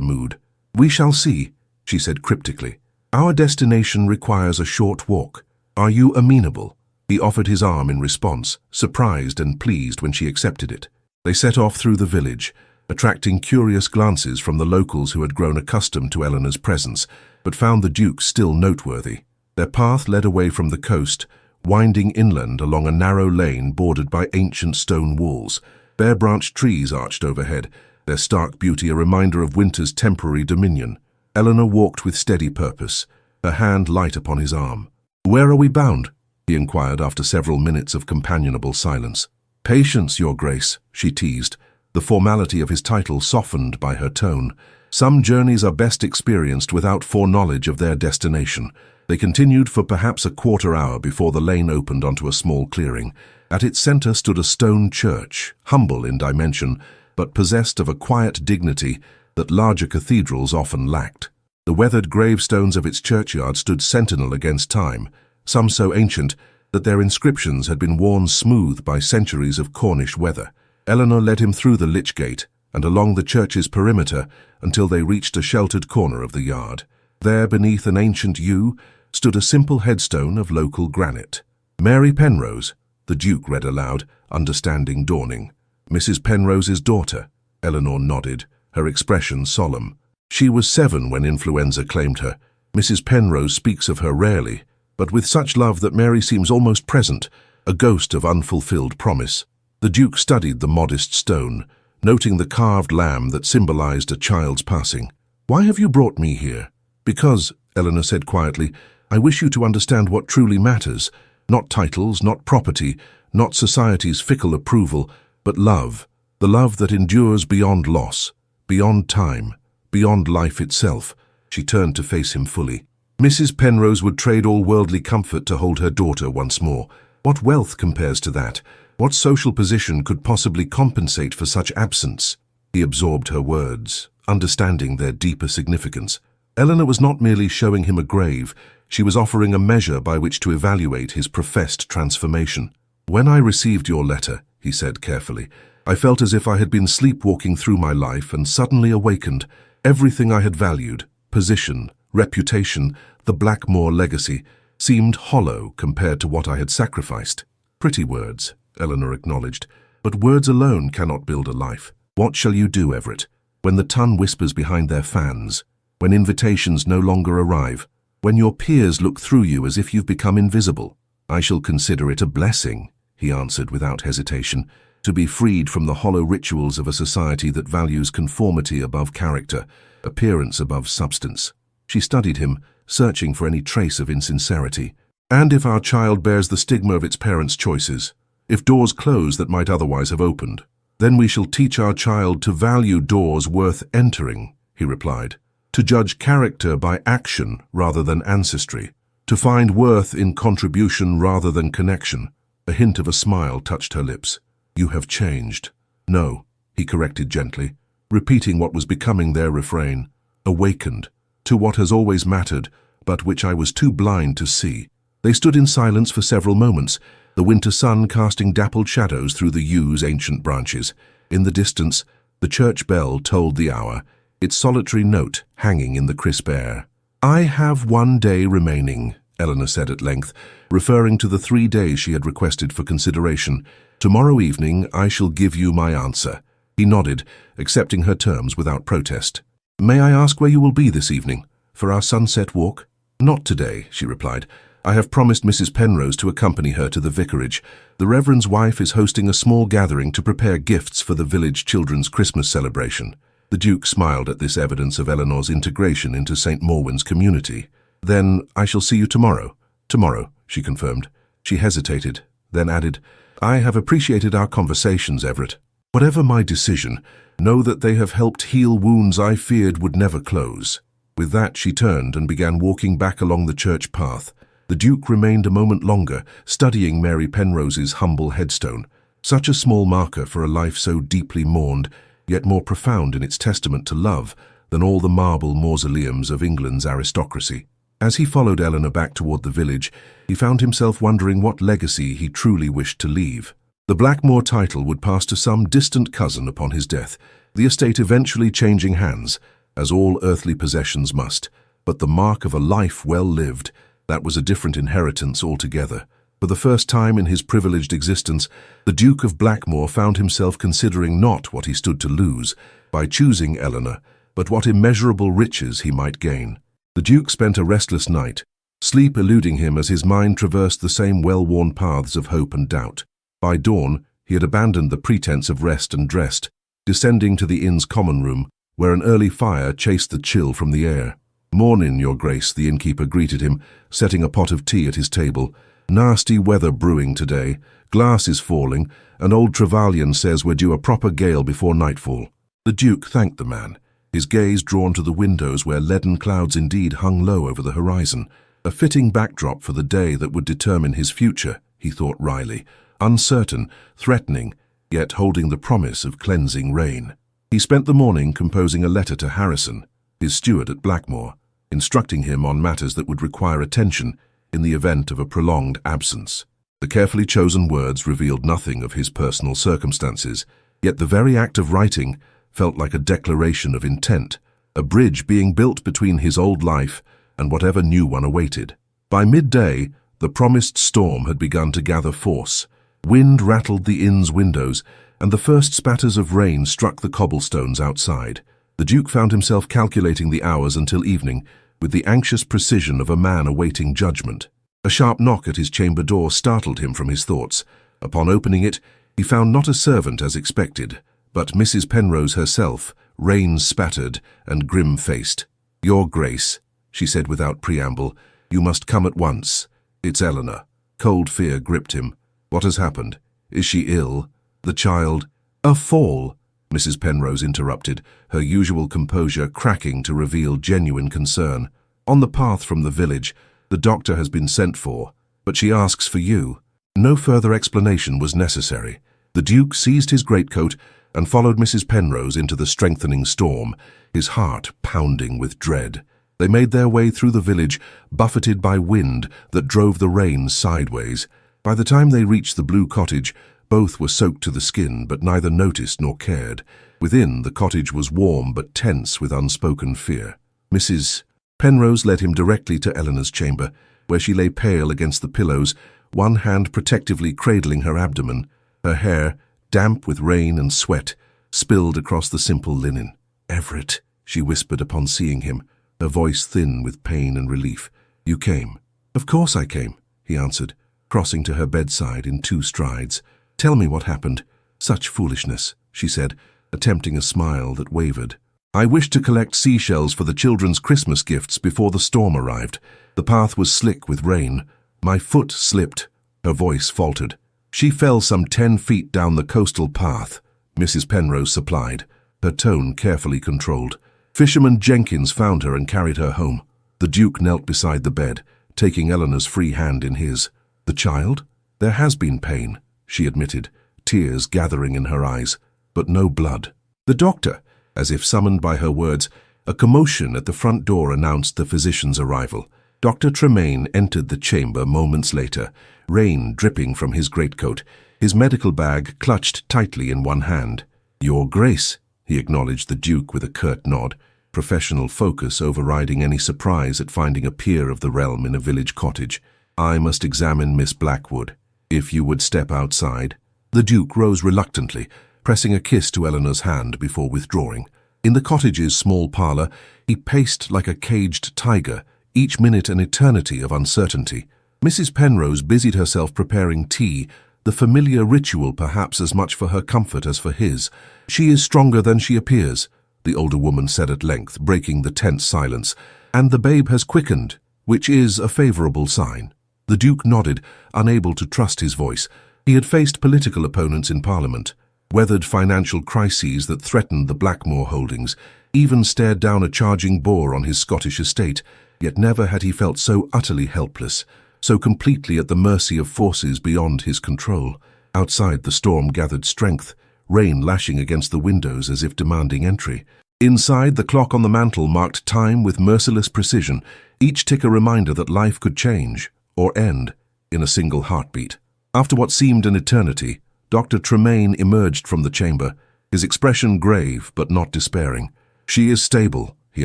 mood. "We shall see," she said cryptically. "Our destination requires a short walk. Are you amenable?" He offered his arm in response, surprised and pleased when she accepted it. They set off through the village, attracting curious glances from the locals who had grown accustomed to Eleanor's presence, but found the Duke still noteworthy. Their path led away from the coast, winding inland along a narrow lane bordered by ancient stone walls. Bare-branched trees arched overhead, their stark beauty a reminder of winter's temporary dominion. Eleanor walked with steady purpose, her hand light upon his arm. "Where are we bound?" he inquired after several minutes of companionable silence. "Patience, Your Grace," she teased, the formality of his title softened by her tone. "Some journeys are best experienced without foreknowledge of their destination." They continued for perhaps a quarter-hour before the lane opened onto a small clearing. At its center stood a stone church, humble in dimension, but possessed of a quiet dignity that larger cathedrals often lacked. The weathered gravestones of its churchyard stood sentinel against time, some so ancient that their inscriptions had been worn smooth by centuries of Cornish weather. Eleanor led him through the lich gate and along the church's perimeter until they reached a sheltered corner of the yard. There, beneath an ancient yew, stood a simple headstone of local granite. "Mary Penrose," the Duke read aloud, understanding dawning. "Mrs. Penrose's daughter." Eleanor nodded, her expression solemn. "She was 7 when influenza claimed her. Mrs. Penrose speaks of her rarely, but with such love that Mary seems almost present, a ghost of unfulfilled promise." The Duke studied the modest stone, noting the carved lamb that symbolized a child's passing. "Why have you brought me here?" "Because," Eleanor said quietly, "I wish you to understand what truly matters. Not titles, not property, not society's fickle approval, but love. The love that endures beyond loss, beyond time, beyond life itself." She turned to face him fully. Mrs. Penrose would trade all worldly comfort to hold her daughter once more. What wealth compares to that? What social position could possibly compensate for such absence? He absorbed her words, understanding their deeper significance. Eleanor was not merely showing him a grave, she was offering a measure by which to evaluate his professed transformation. "When I received your letter," he said carefully, "I felt as if I had been sleepwalking through my life and suddenly awakened. Everything I had valued, position, reputation, the Blackmore legacy, seemed hollow compared to what I had sacrificed." "Pretty words," Eleanor acknowledged, "but words alone cannot build a life. What shall you do, Everett, when the ton whispers behind their fans, when invitations no longer arrive, when your peers look through you as if you've become invisible?" "I shall consider it a blessing," he answered without hesitation, "to be freed from the hollow rituals of a society that values conformity above character, appearance above substance." She studied him, searching for any trace of insincerity. "And if our child bears the stigma of its parents' choices, if doors close that might otherwise have opened, then we shall teach our child to value doors worth entering," he replied, "to judge character by action rather than ancestry, to find worth in contribution rather than connection." A hint of a smile touched her lips. "You have changed." "No," he corrected gently, repeating what was becoming their refrain. "Awakened, to what has always mattered, but which I was too blind to see." They stood in silence for several moments, the winter sun casting dappled shadows through the yews' ancient branches. In the distance, the church bell tolled the hour, its solitary note hanging in the crisp air. "I have 1 day remaining," Eleanor said at length, referring to the 3 days she had requested for consideration. "Tomorrow evening I shall give you my answer." He nodded, accepting her terms without protest. "May I ask where you will be this evening, for our sunset walk?" "Not today," she replied. "I have promised Mrs. Penrose to accompany her to the vicarage. The Reverend's wife is hosting a small gathering to prepare gifts for the village children's Christmas celebration." The Duke smiled at this evidence of Eleanor's integration into St. Morwen's community. "Then I shall see you tomorrow." "Tomorrow," she confirmed. She hesitated, then added, "I have appreciated our conversations, Everett. Whatever my decision, know that they have helped heal wounds I feared would never close." With that, she turned and began walking back along the church path. The Duke remained a moment longer, studying Mary Penrose's humble headstone. Such a small marker for a life so deeply mourned, yet more profound in its testament to love than all the marble mausoleums of England's aristocracy. As he followed Eleanor back toward the village, he found himself wondering what legacy he truly wished to leave. The Blackmore title would pass to some distant cousin upon his death, the estate eventually changing hands, as all earthly possessions must. But the mark of a life well lived, that was a different inheritance altogether. For the first time in his privileged existence, the Duke of Blackmore found himself considering not what he stood to lose by choosing Eleanor, but what immeasurable riches he might gain. The Duke spent a restless night, sleep eluding him as his mind traversed the same well-worn paths of hope and doubt. By dawn, he had abandoned the pretense of rest and dressed, descending to the inn's common room, where an early fire chased the chill from the air. "Mornin', Your Grace," the innkeeper greeted him, setting a pot of tea at his table. "Nasty weather brewing today, glass is falling, and old Trevelyan says we're due a proper gale before nightfall." The Duke thanked the man, his gaze drawn to the windows where leaden clouds indeed hung low over the horizon. A fitting backdrop for the day that would determine his future, he thought wryly, uncertain, threatening, yet holding the promise of cleansing rain. He spent the morning composing a letter to Harrison, his steward at Blackmore, instructing him on matters that would require attention in the event of a prolonged absence. The carefully chosen words revealed nothing of his personal circumstances, yet the very act of writing felt like a declaration of intent, a bridge being built between his old life and whatever new one awaited. By midday, the promised storm had begun to gather force. Wind rattled the inn's windows, and the first spatters of rain struck the cobblestones outside. The Duke found himself calculating the hours until evening, with the anxious precision of a man awaiting judgment. A sharp knock at his chamber door startled him from his thoughts. Upon opening it, he found not a servant as expected, but Mrs. Penrose herself, rain-spattered and grim-faced. "Your Grace," she said without preamble, "you must come at once. It's Eleanor." Cold fear gripped him. "What has happened? Is she ill? The child—" "A fall," Mrs. Penrose interrupted, her usual composure cracking to reveal genuine concern. "On the path from the village, the doctor has been sent for, but she asks for you." No further explanation was necessary. The Duke seized his greatcoat and followed Mrs. Penrose into the strengthening storm, his heart pounding with dread. They made their way through the village, buffeted by wind that drove the rain sideways. By the time they reached the blue cottage, both were soaked to the skin, but neither noticed nor cared. Within, the cottage was warm but tense with unspoken fear. Mrs. Penrose led him directly to Eleanor's chamber, where she lay pale against the pillows, one hand protectively cradling her abdomen. Her hair, damp with rain and sweat, spilled across the simple linen. "Everett," she whispered upon seeing him, her voice thin with pain and relief. "You came." "Of course I came," he answered, crossing to her bedside in 2 strides. "Tell me what happened." "Such foolishness," she said, attempting a smile that wavered. "I wished to collect seashells for the children's Christmas gifts before the storm arrived. The path was slick with rain. My foot slipped." Her voice faltered. "She fell some 10 feet down the coastal path," Mrs. Penrose supplied, her tone carefully controlled. "Fisherman Jenkins found her and carried her home." The Duke knelt beside the bed, taking Eleanor's free hand in his. "The child? There has been pain," she admitted, tears gathering in her eyes, "but no blood." "The doctor," as if summoned by her words, a commotion at the front door announced the physician's arrival. Dr. Tremaine entered the chamber moments later, rain dripping from his greatcoat, his medical bag clutched tightly in one hand. "Your Grace," he acknowledged the Duke with a curt nod, professional focus overriding any surprise at finding a peer of the realm in a village cottage. "I must examine Miss Blackwood. If you would step outside." The Duke rose reluctantly, pressing a kiss to Eleanor's hand before withdrawing. In the cottage's small parlour, he paced like a caged tiger, each minute an eternity of uncertainty. Mrs. Penrose busied herself preparing tea, the familiar ritual perhaps as much for her comfort as for his. "She is stronger than she appears," the older woman said at length, breaking the tense silence, "and the babe has quickened, which is a favourable sign." The Duke nodded, unable to trust his voice. He had faced political opponents in Parliament, weathered financial crises that threatened the Blackmore holdings, even stared down a charging boar on his Scottish estate, yet never had he felt so utterly helpless, so completely at the mercy of forces beyond his control. Outside, the storm gathered strength, rain lashing against the windows as if demanding entry. Inside, the clock on the mantel marked time with merciless precision, each tick a reminder that life could change, or end, in a single heartbeat. After what seemed an eternity, Dr. Tremaine emerged from the chamber, his expression grave but not despairing. "She is stable," he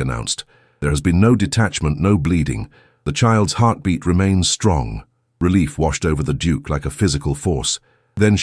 announced. "There has been no detachment, no bleeding. The child's heartbeat remains strong." Relief washed over the Duke like a physical force. "Then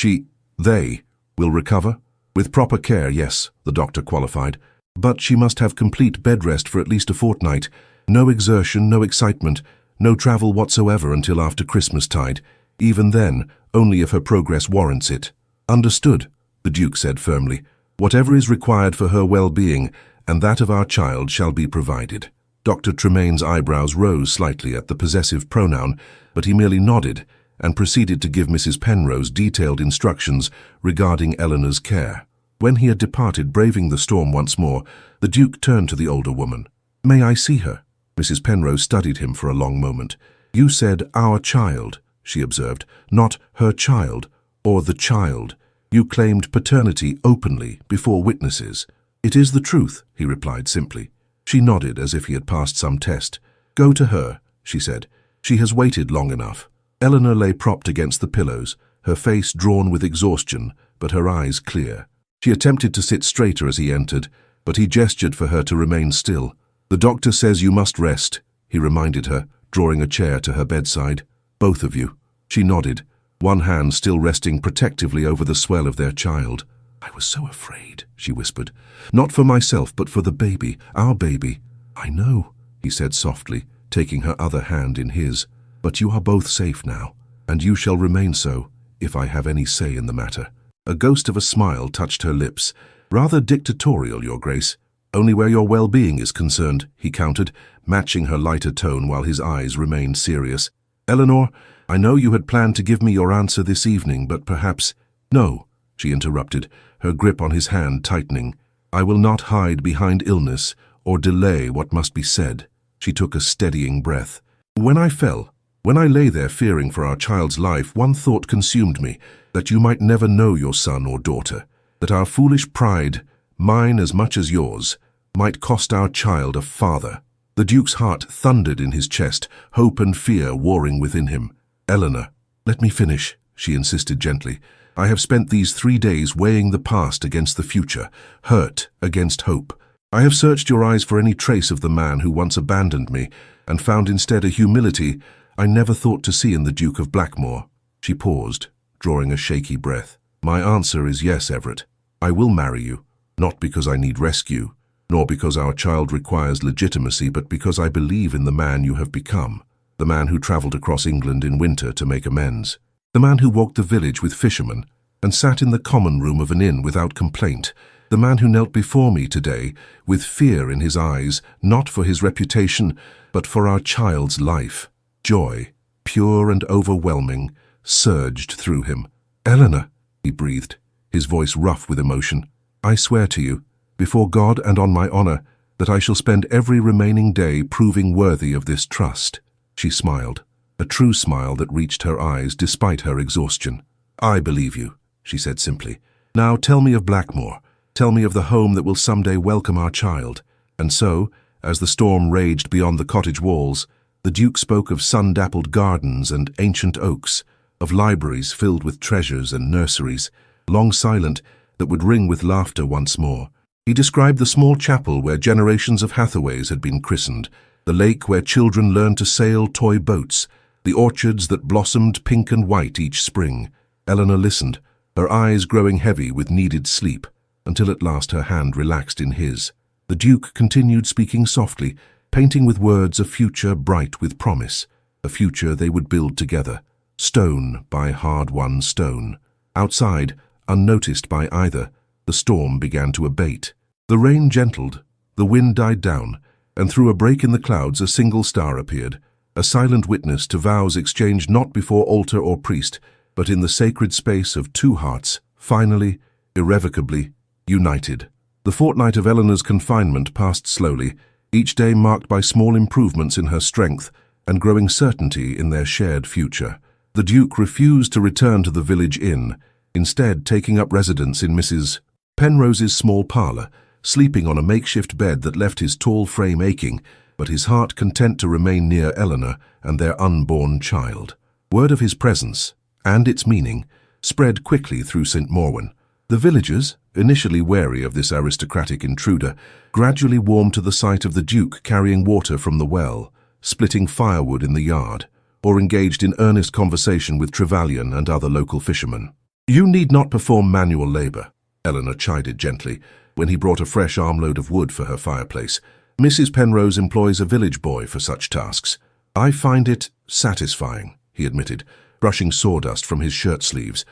they will recover?" "With proper care, yes," the doctor qualified. "But she must have complete bed rest for at least a fortnight. No exertion, no excitement, no travel whatsoever until after Christmastide. Even then, only if her progress warrants it." "Understood," the Duke said firmly. "Whatever is required for her well-being and that of our child shall be provided." Dr. Tremaine's eyebrows rose slightly at the possessive pronoun, but he merely nodded and proceeded to give Mrs. Penrose detailed instructions regarding Eleanor's care. When he had departed, braving the storm once more, the Duke turned to the older woman. "May I see her?" Mrs. Penrose studied him for a long moment. "You said our child," she observed, "not her child, or the child. You claimed paternity openly, before witnesses." "It is the truth," he replied simply. She nodded as if he had passed some test. "Go to her," she said. "She has waited long enough." Eleanor lay propped against the pillows, her face drawn with exhaustion, but her eyes clear. She attempted to sit straighter as he entered, but he gestured for her to remain still. "The doctor says you must rest," he reminded her, drawing a chair to her bedside. "Both of you." She nodded, one hand still resting protectively over the swell of their child. "I was so afraid," she whispered. "Not for myself, but for the baby, our baby." "I know," he said softly, taking her other hand in his. "But you are both safe now, and you shall remain so, if I have any say in the matter." A ghost of a smile touched her lips. "Rather dictatorial, Your Grace. Only where your well-being is concerned," he countered, matching her lighter tone while his eyes remained serious. "Eleanor, I know you had planned to give me your answer this evening, but perhaps—" "No," she interrupted, her grip on his hand tightening. "I will not hide behind illness or delay what must be said." She took a steadying breath. "When I fell, When I lay there fearing for our child's life, one thought consumed me, that you might never know your son or daughter, that our foolish pride, mine as much as yours, might cost our child a father. The Duke's heart thundered in his chest, hope and fear warring within him. Eleanor, let me finish, she insisted gently. I have spent these 3 days weighing the past against the future, hurt against hope. I have searched your eyes for any trace of the man who once abandoned me, and found instead a humility I never thought to see in the Duke of Blackmore. She paused, drawing a shaky breath. My answer is yes, Everett. I will marry you, not because I need rescue, nor because our child requires legitimacy, but because I believe in the man you have become, the man who travelled across England in winter to make amends, the man who walked the village with fishermen and sat in the common room of an inn without complaint, the man who knelt before me today with fear in his eyes, not for his reputation, but for our child's life. Joy, pure and overwhelming, surged through him. Eleanor, he breathed, his voice rough with emotion, I swear to you, before God and on my honor, that I shall spend every remaining day proving worthy of this trust. She smiled, a true smile that reached her eyes despite her exhaustion. I believe you, she said simply. Now tell me of Blackmore. Tell me of the home that will someday welcome our child. And so, as the storm raged beyond the cottage walls, the Duke spoke of sun-dappled gardens and ancient oaks, of libraries filled with treasures and nurseries, long silent, that would ring with laughter once more. He described the small chapel where generations of Hathaways had been christened, the lake where children learned to sail toy boats, the orchards that blossomed pink and white each spring. Eleanor listened, her eyes growing heavy with needed sleep, until at last her hand relaxed in his. The Duke continued speaking softly, painting with words a future bright with promise, a future they would build together, stone by hard-won stone. Outside, unnoticed by either, the storm began to abate. The rain gentled, the wind died down, and through a break in the clouds a single star appeared, a silent witness to vows exchanged not before altar or priest, but in the sacred space of two hearts, finally, irrevocably, united. The fortnight of Eleanor's confinement passed slowly, each day marked by small improvements in her strength and growing certainty in their shared future. The Duke refused to return to the village inn, instead taking up residence in Mrs. Penrose's small parlour, sleeping on a makeshift bed that left his tall frame aching, but his heart content to remain near Eleanor and their unborn child. Word of his presence, and its meaning, spread quickly through St. Morwen. The villagers, initially wary of this aristocratic intruder, gradually warmed to the sight of the Duke carrying water from the well, splitting firewood in the yard, or engaged in earnest conversation with Trevelyan and other local fishermen. You need not perform manual labour, Eleanor chided gently, when he brought a fresh armload of wood for her fireplace. Mrs. Penrose employs a village boy for such tasks. I find it satisfying, he admitted, brushing sawdust from his shirt sleeves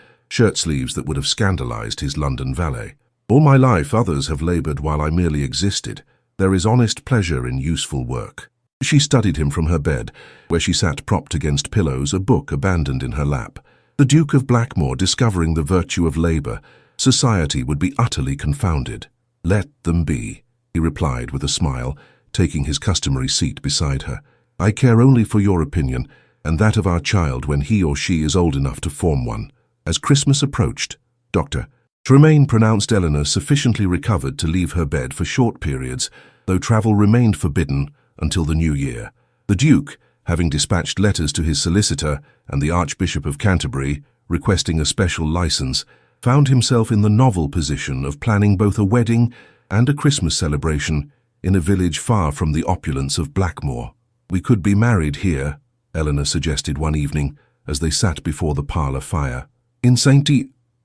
that would have scandalized his London valet. All my life others have laboured while I merely existed. There is honest pleasure in useful work. She studied him from her bed, where she sat propped against pillows, a book abandoned in her lap. The Duke of Blackmore discovering the virtue of labour, society would be utterly confounded. Let them be, he replied with a smile, taking his customary seat beside her. I care only for your opinion, and that of our child when he or she is old enough to form one. As Christmas approached, Dr. Tremaine pronounced Eleanor sufficiently recovered to leave her bed for short periods, though travel remained forbidden until the new year. The Duke, having dispatched letters to his solicitor and the Archbishop of Canterbury, requesting a special license, found himself in the novel position of planning both a wedding and a Christmas celebration in a village far from the opulence of Blackmore. We could be married here, Eleanor suggested one evening as they sat before the parlour fire. In St.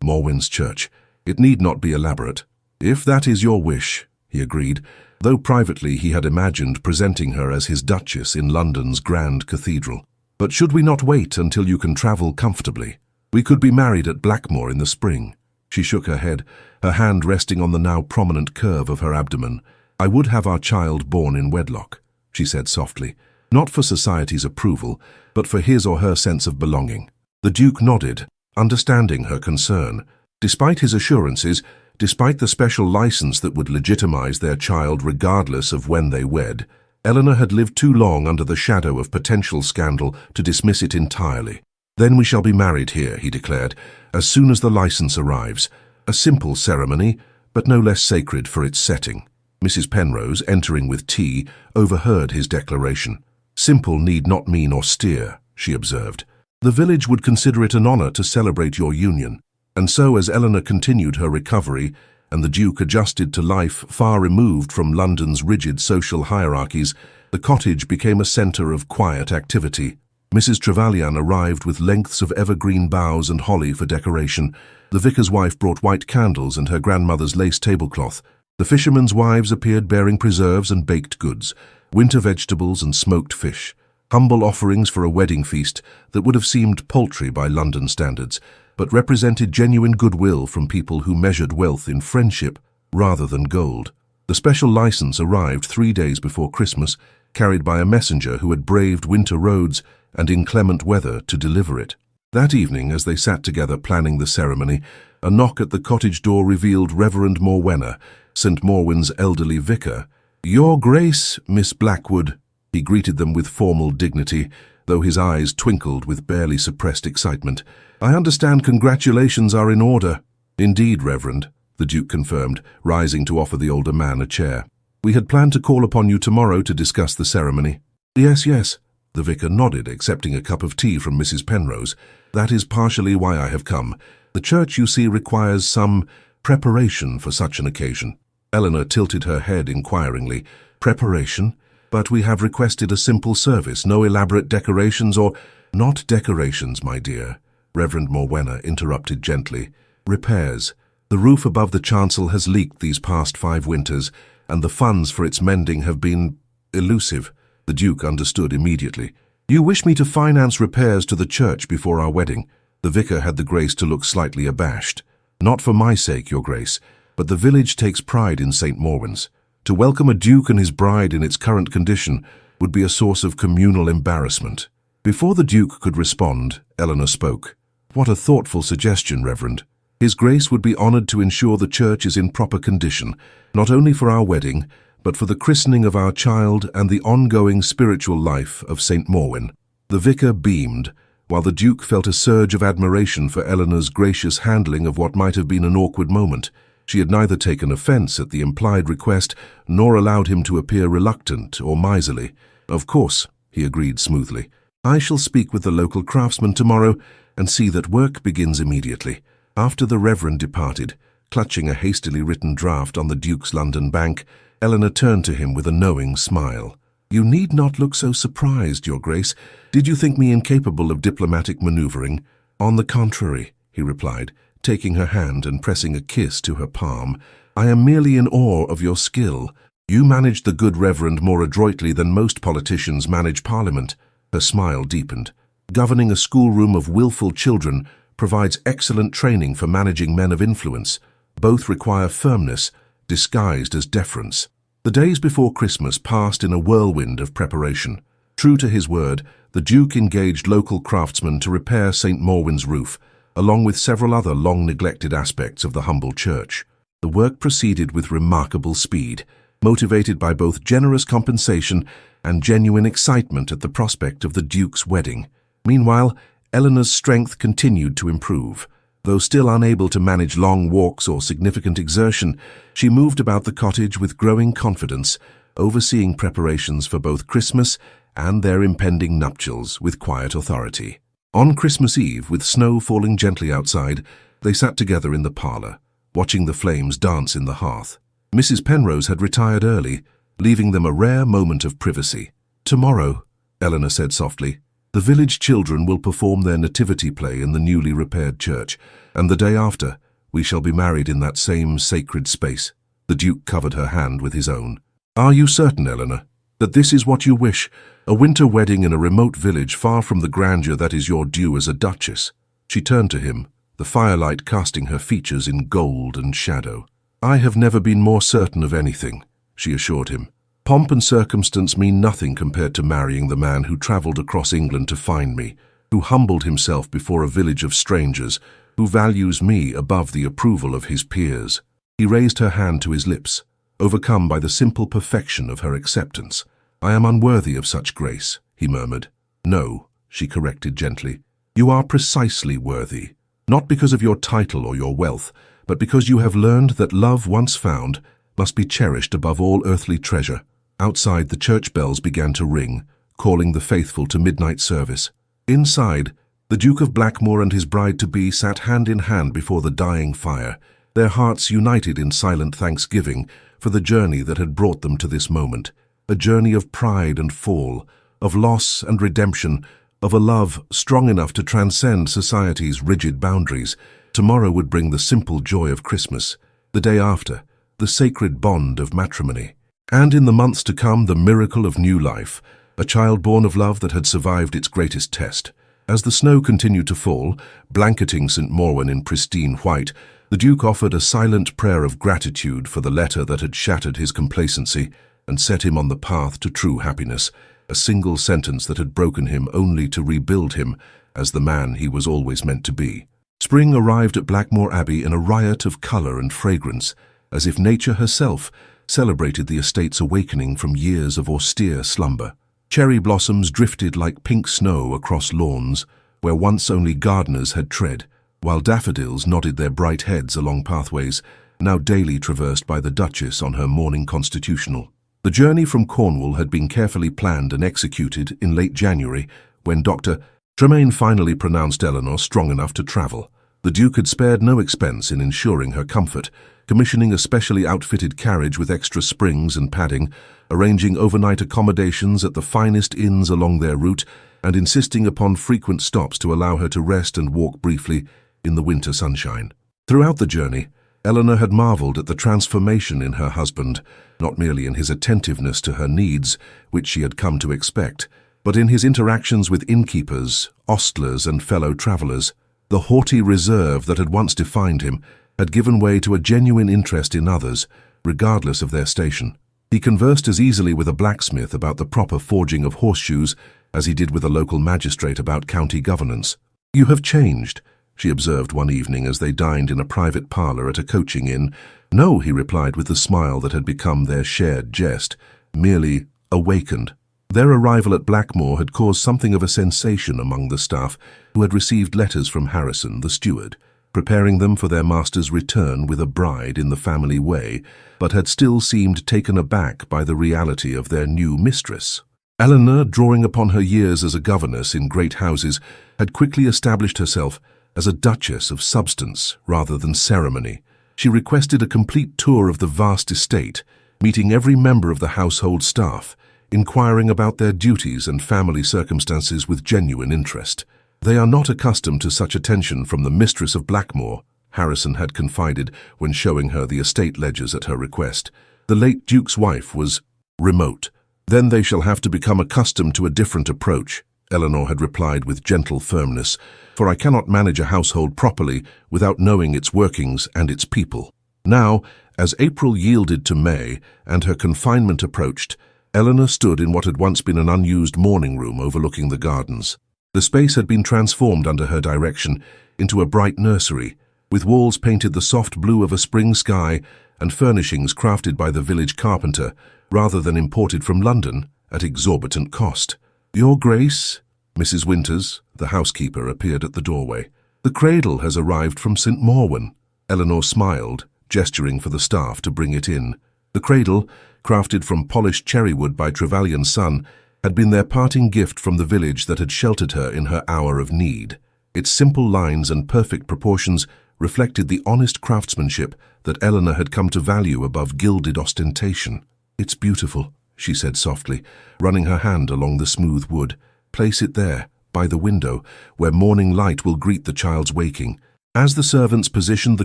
Morwen's church. It need not be elaborate. If that is your wish, he agreed, though privately he had imagined presenting her as his Duchess in London's Grand Cathedral. But should we not wait until you can travel comfortably? We could be married at Blackmore in the spring. She shook her head, her hand resting on the now prominent curve of her abdomen. I would have our child born in wedlock, she said softly, not for society's approval, but for his or her sense of belonging. The Duke nodded, understanding her concern. Despite his assurances, despite the special license that would legitimize their child regardless of when they wed, Eleanor had lived too long under the shadow of potential scandal to dismiss it entirely. "Then we shall be married here," he declared, "as soon as the license arrives. A simple ceremony, but no less sacred for its setting." Mrs. Penrose, entering with tea, overheard his declaration. "Simple need not mean austere," she observed. "The village would consider it an honor to celebrate your union." And so, as Eleanor continued her recovery, and the Duke adjusted to life far removed from London's rigid social hierarchies, the cottage became a centre of quiet activity. Mrs. Trevelyan arrived with lengths of evergreen boughs and holly for decoration. The vicar's wife brought white candles and her grandmother's lace tablecloth. The fishermen's wives appeared bearing preserves and baked goods, winter vegetables and smoked fish, humble offerings for a wedding feast that would have seemed paltry by London standards, but represented genuine goodwill from people who measured wealth in friendship rather than gold. The special license arrived 3 days before Christmas, carried by a messenger who had braved winter roads and inclement weather to deliver it. That evening, as they sat together planning the ceremony, a knock at the cottage door revealed Reverend Morwenna, St. Morwen's elderly vicar. "Your Grace, Miss Blackwood," he greeted them with formal dignity, though his eyes twinkled with barely suppressed excitement. "I understand congratulations are in order." "Indeed, Reverend," the Duke confirmed, rising to offer the older man a chair. "We had planned to call upon you tomorrow to discuss the ceremony." Yes. The vicar nodded, accepting a cup of tea from Mrs. Penrose. "That is partially why I have come. The church, you see, requires some preparation for such an occasion." Eleanor tilted her head inquiringly. "Preparation? But we have requested a simple service, no elaborate decorations or—" "Not decorations, my dear," Reverend Morwenna interrupted gently. "Repairs. The roof above the chancel has leaked these past 5 winters, and the funds for its mending have been elusive." The Duke understood immediately. "You wish me to finance repairs to the church before our wedding?" The vicar had the grace to look slightly abashed. "Not for my sake, Your Grace, but the village takes pride in St. Morwen's. To welcome a duke and his bride in its current condition would be a source of communal embarrassment." Before the Duke could respond, Eleanor spoke. "What a thoughtful suggestion, Reverend. His Grace would be honored to ensure the church is in proper condition, not only for our wedding, but for the christening of our child and the ongoing spiritual life of St. Morwen." The vicar beamed, while the Duke felt a surge of admiration for Eleanor's gracious handling of what might have been an awkward moment. She had neither taken offense at the implied request nor allowed him to appear reluctant or miserly. "Of course," he agreed smoothly. "I shall speak with the local craftsman tomorrow and see that work begins immediately." After the Reverend departed, clutching a hastily written draft on the Duke's London bank, Eleanor turned to him with a knowing smile. "You need not look so surprised, Your Grace. Did you think me incapable of diplomatic maneuvering?" "On the contrary," he replied, taking her hand and pressing a kiss to her palm. "I am merely in awe of your skill. You managed the good Reverend more adroitly than most politicians manage Parliament." Her smile deepened. "Governing a schoolroom of willful children provides excellent training for managing men of influence. Both require firmness, disguised as deference." The days before Christmas passed in a whirlwind of preparation. True to his word, the Duke engaged local craftsmen to repair St. Morwen's roof, along with several other long-neglected aspects of the humble church. The work proceeded with remarkable speed, motivated by both generous compensation and genuine excitement at the prospect of the Duke's wedding. Meanwhile, Eleanor's strength continued to improve. Though still unable to manage long walks or significant exertion, she moved about the cottage with growing confidence, overseeing preparations for both Christmas and their impending nuptials with quiet authority. On Christmas Eve, with snow falling gently outside, they sat together in the parlour, watching the flames dance in the hearth. Mrs. Penrose had retired early, leaving them a rare moment of privacy. "Tomorrow," Eleanor said softly, "the village children will perform their nativity play in the newly repaired church, and the day after, we shall be married in that same sacred space." The Duke covered her hand with his own. "Are you certain, Eleanor, that this is what you wish? A winter wedding in a remote village far from the grandeur that is your due as a duchess?" She turned to him, the firelight casting her features in gold and shadow. "I have never been more certain of anything," she assured him. "Pomp and circumstance mean nothing compared to marrying the man who travelled across England to find me, who humbled himself before a village of strangers, who values me above the approval of his peers." He raised her hand to his lips, overcome by the simple perfection of her acceptance. "I am unworthy of such grace," he murmured. "No," she corrected gently. "You are precisely worthy, not because of your title or your wealth, but because you have learned that love once found must be cherished above all earthly treasure." Outside, the church bells began to ring, calling the faithful to midnight service. Inside, the Duke of Blackmore and his bride-to-be sat hand in hand before the dying fire, their hearts united in silent thanksgiving for the journey that had brought them to this moment, a journey of pride and fall, of loss and redemption, of a love strong enough to transcend society's rigid boundaries. Tomorrow would bring the simple joy of Christmas, the day after, the sacred bond of matrimony, and in the months to come, the miracle of new life, a child born of love that had survived its greatest test. As the snow continued to fall, blanketing St. Morwen in pristine white, the Duke offered a silent prayer of gratitude for the letter that had shattered his complacency and set him on the path to true happiness, a single sentence that had broken him only to rebuild him as the man he was always meant to be. Spring arrived at Blackmore Abbey in a riot of colour and fragrance, as if nature herself celebrated the estate's awakening from years of austere slumber. Cherry blossoms drifted like pink snow across lawns where once only gardeners had tread, while daffodils nodded their bright heads along pathways now daily traversed by the Duchess on her morning constitutional. The journey from Cornwall had been carefully planned and executed in late January when Dr. Tremaine finally pronounced Eleanor strong enough to travel. The Duke had spared no expense in ensuring her comfort, commissioning a specially outfitted carriage with extra springs and padding, arranging overnight accommodations at the finest inns along their route, and insisting upon frequent stops to allow her to rest and walk briefly in the winter sunshine. Throughout the journey, Eleanor had marveled at the transformation in her husband, not merely in his attentiveness to her needs, which she had come to expect, but in his interactions with innkeepers, ostlers, and fellow travellers. The haughty reserve that had once defined him had given way to a genuine interest in others, regardless of their station. He conversed as easily with a blacksmith about the proper forging of horseshoes as he did with a local magistrate about county governance. "You have changed," she observed one evening as they dined in a private parlour at a coaching inn. "No," he replied with the smile that had become their shared jest, "merely awakened." Their arrival at Blackmore had caused something of a sensation among the staff, who had received letters from Harrison, the steward, preparing them for their master's return with a bride in the family way, but had still seemed taken aback by the reality of their new mistress. Eleanor, drawing upon her years as a governess in great houses, had quickly established herself as a duchess of substance rather than ceremony. She requested a complete tour of the vast estate, meeting every member of the household staff, inquiring about their duties and family circumstances with genuine interest. "They are not accustomed to such attention from the mistress of Blackmore," Harrison had confided when showing her the estate ledgers at her request. "The late Duke's wife was remote." "Then they shall have to become accustomed to a different approach," Eleanor had replied with gentle firmness, "for I cannot manage a household properly without knowing its workings and its people." Now, as April yielded to May and her confinement approached, Eleanor stood in what had once been an unused morning room overlooking the gardens. The space had been transformed under her direction into a bright nursery, with walls painted the soft blue of a spring sky and furnishings crafted by the village carpenter rather than imported from London at exorbitant cost. "Your Grace," Mrs. Winters, the housekeeper, appeared at the doorway. "The cradle has arrived from St. Morwen." Eleanor smiled, gesturing for the staff to bring it in. The cradle, crafted from polished cherry wood by Trevelyan's son, had been their parting gift from the village that had sheltered her in her hour of need. Its simple lines and perfect proportions reflected the honest craftsmanship that Eleanor had come to value above gilded ostentation. "It's beautiful," she said softly, running her hand along the smooth wood. "Place it there, by the window, where morning light will greet the child's waking." As the servants positioned the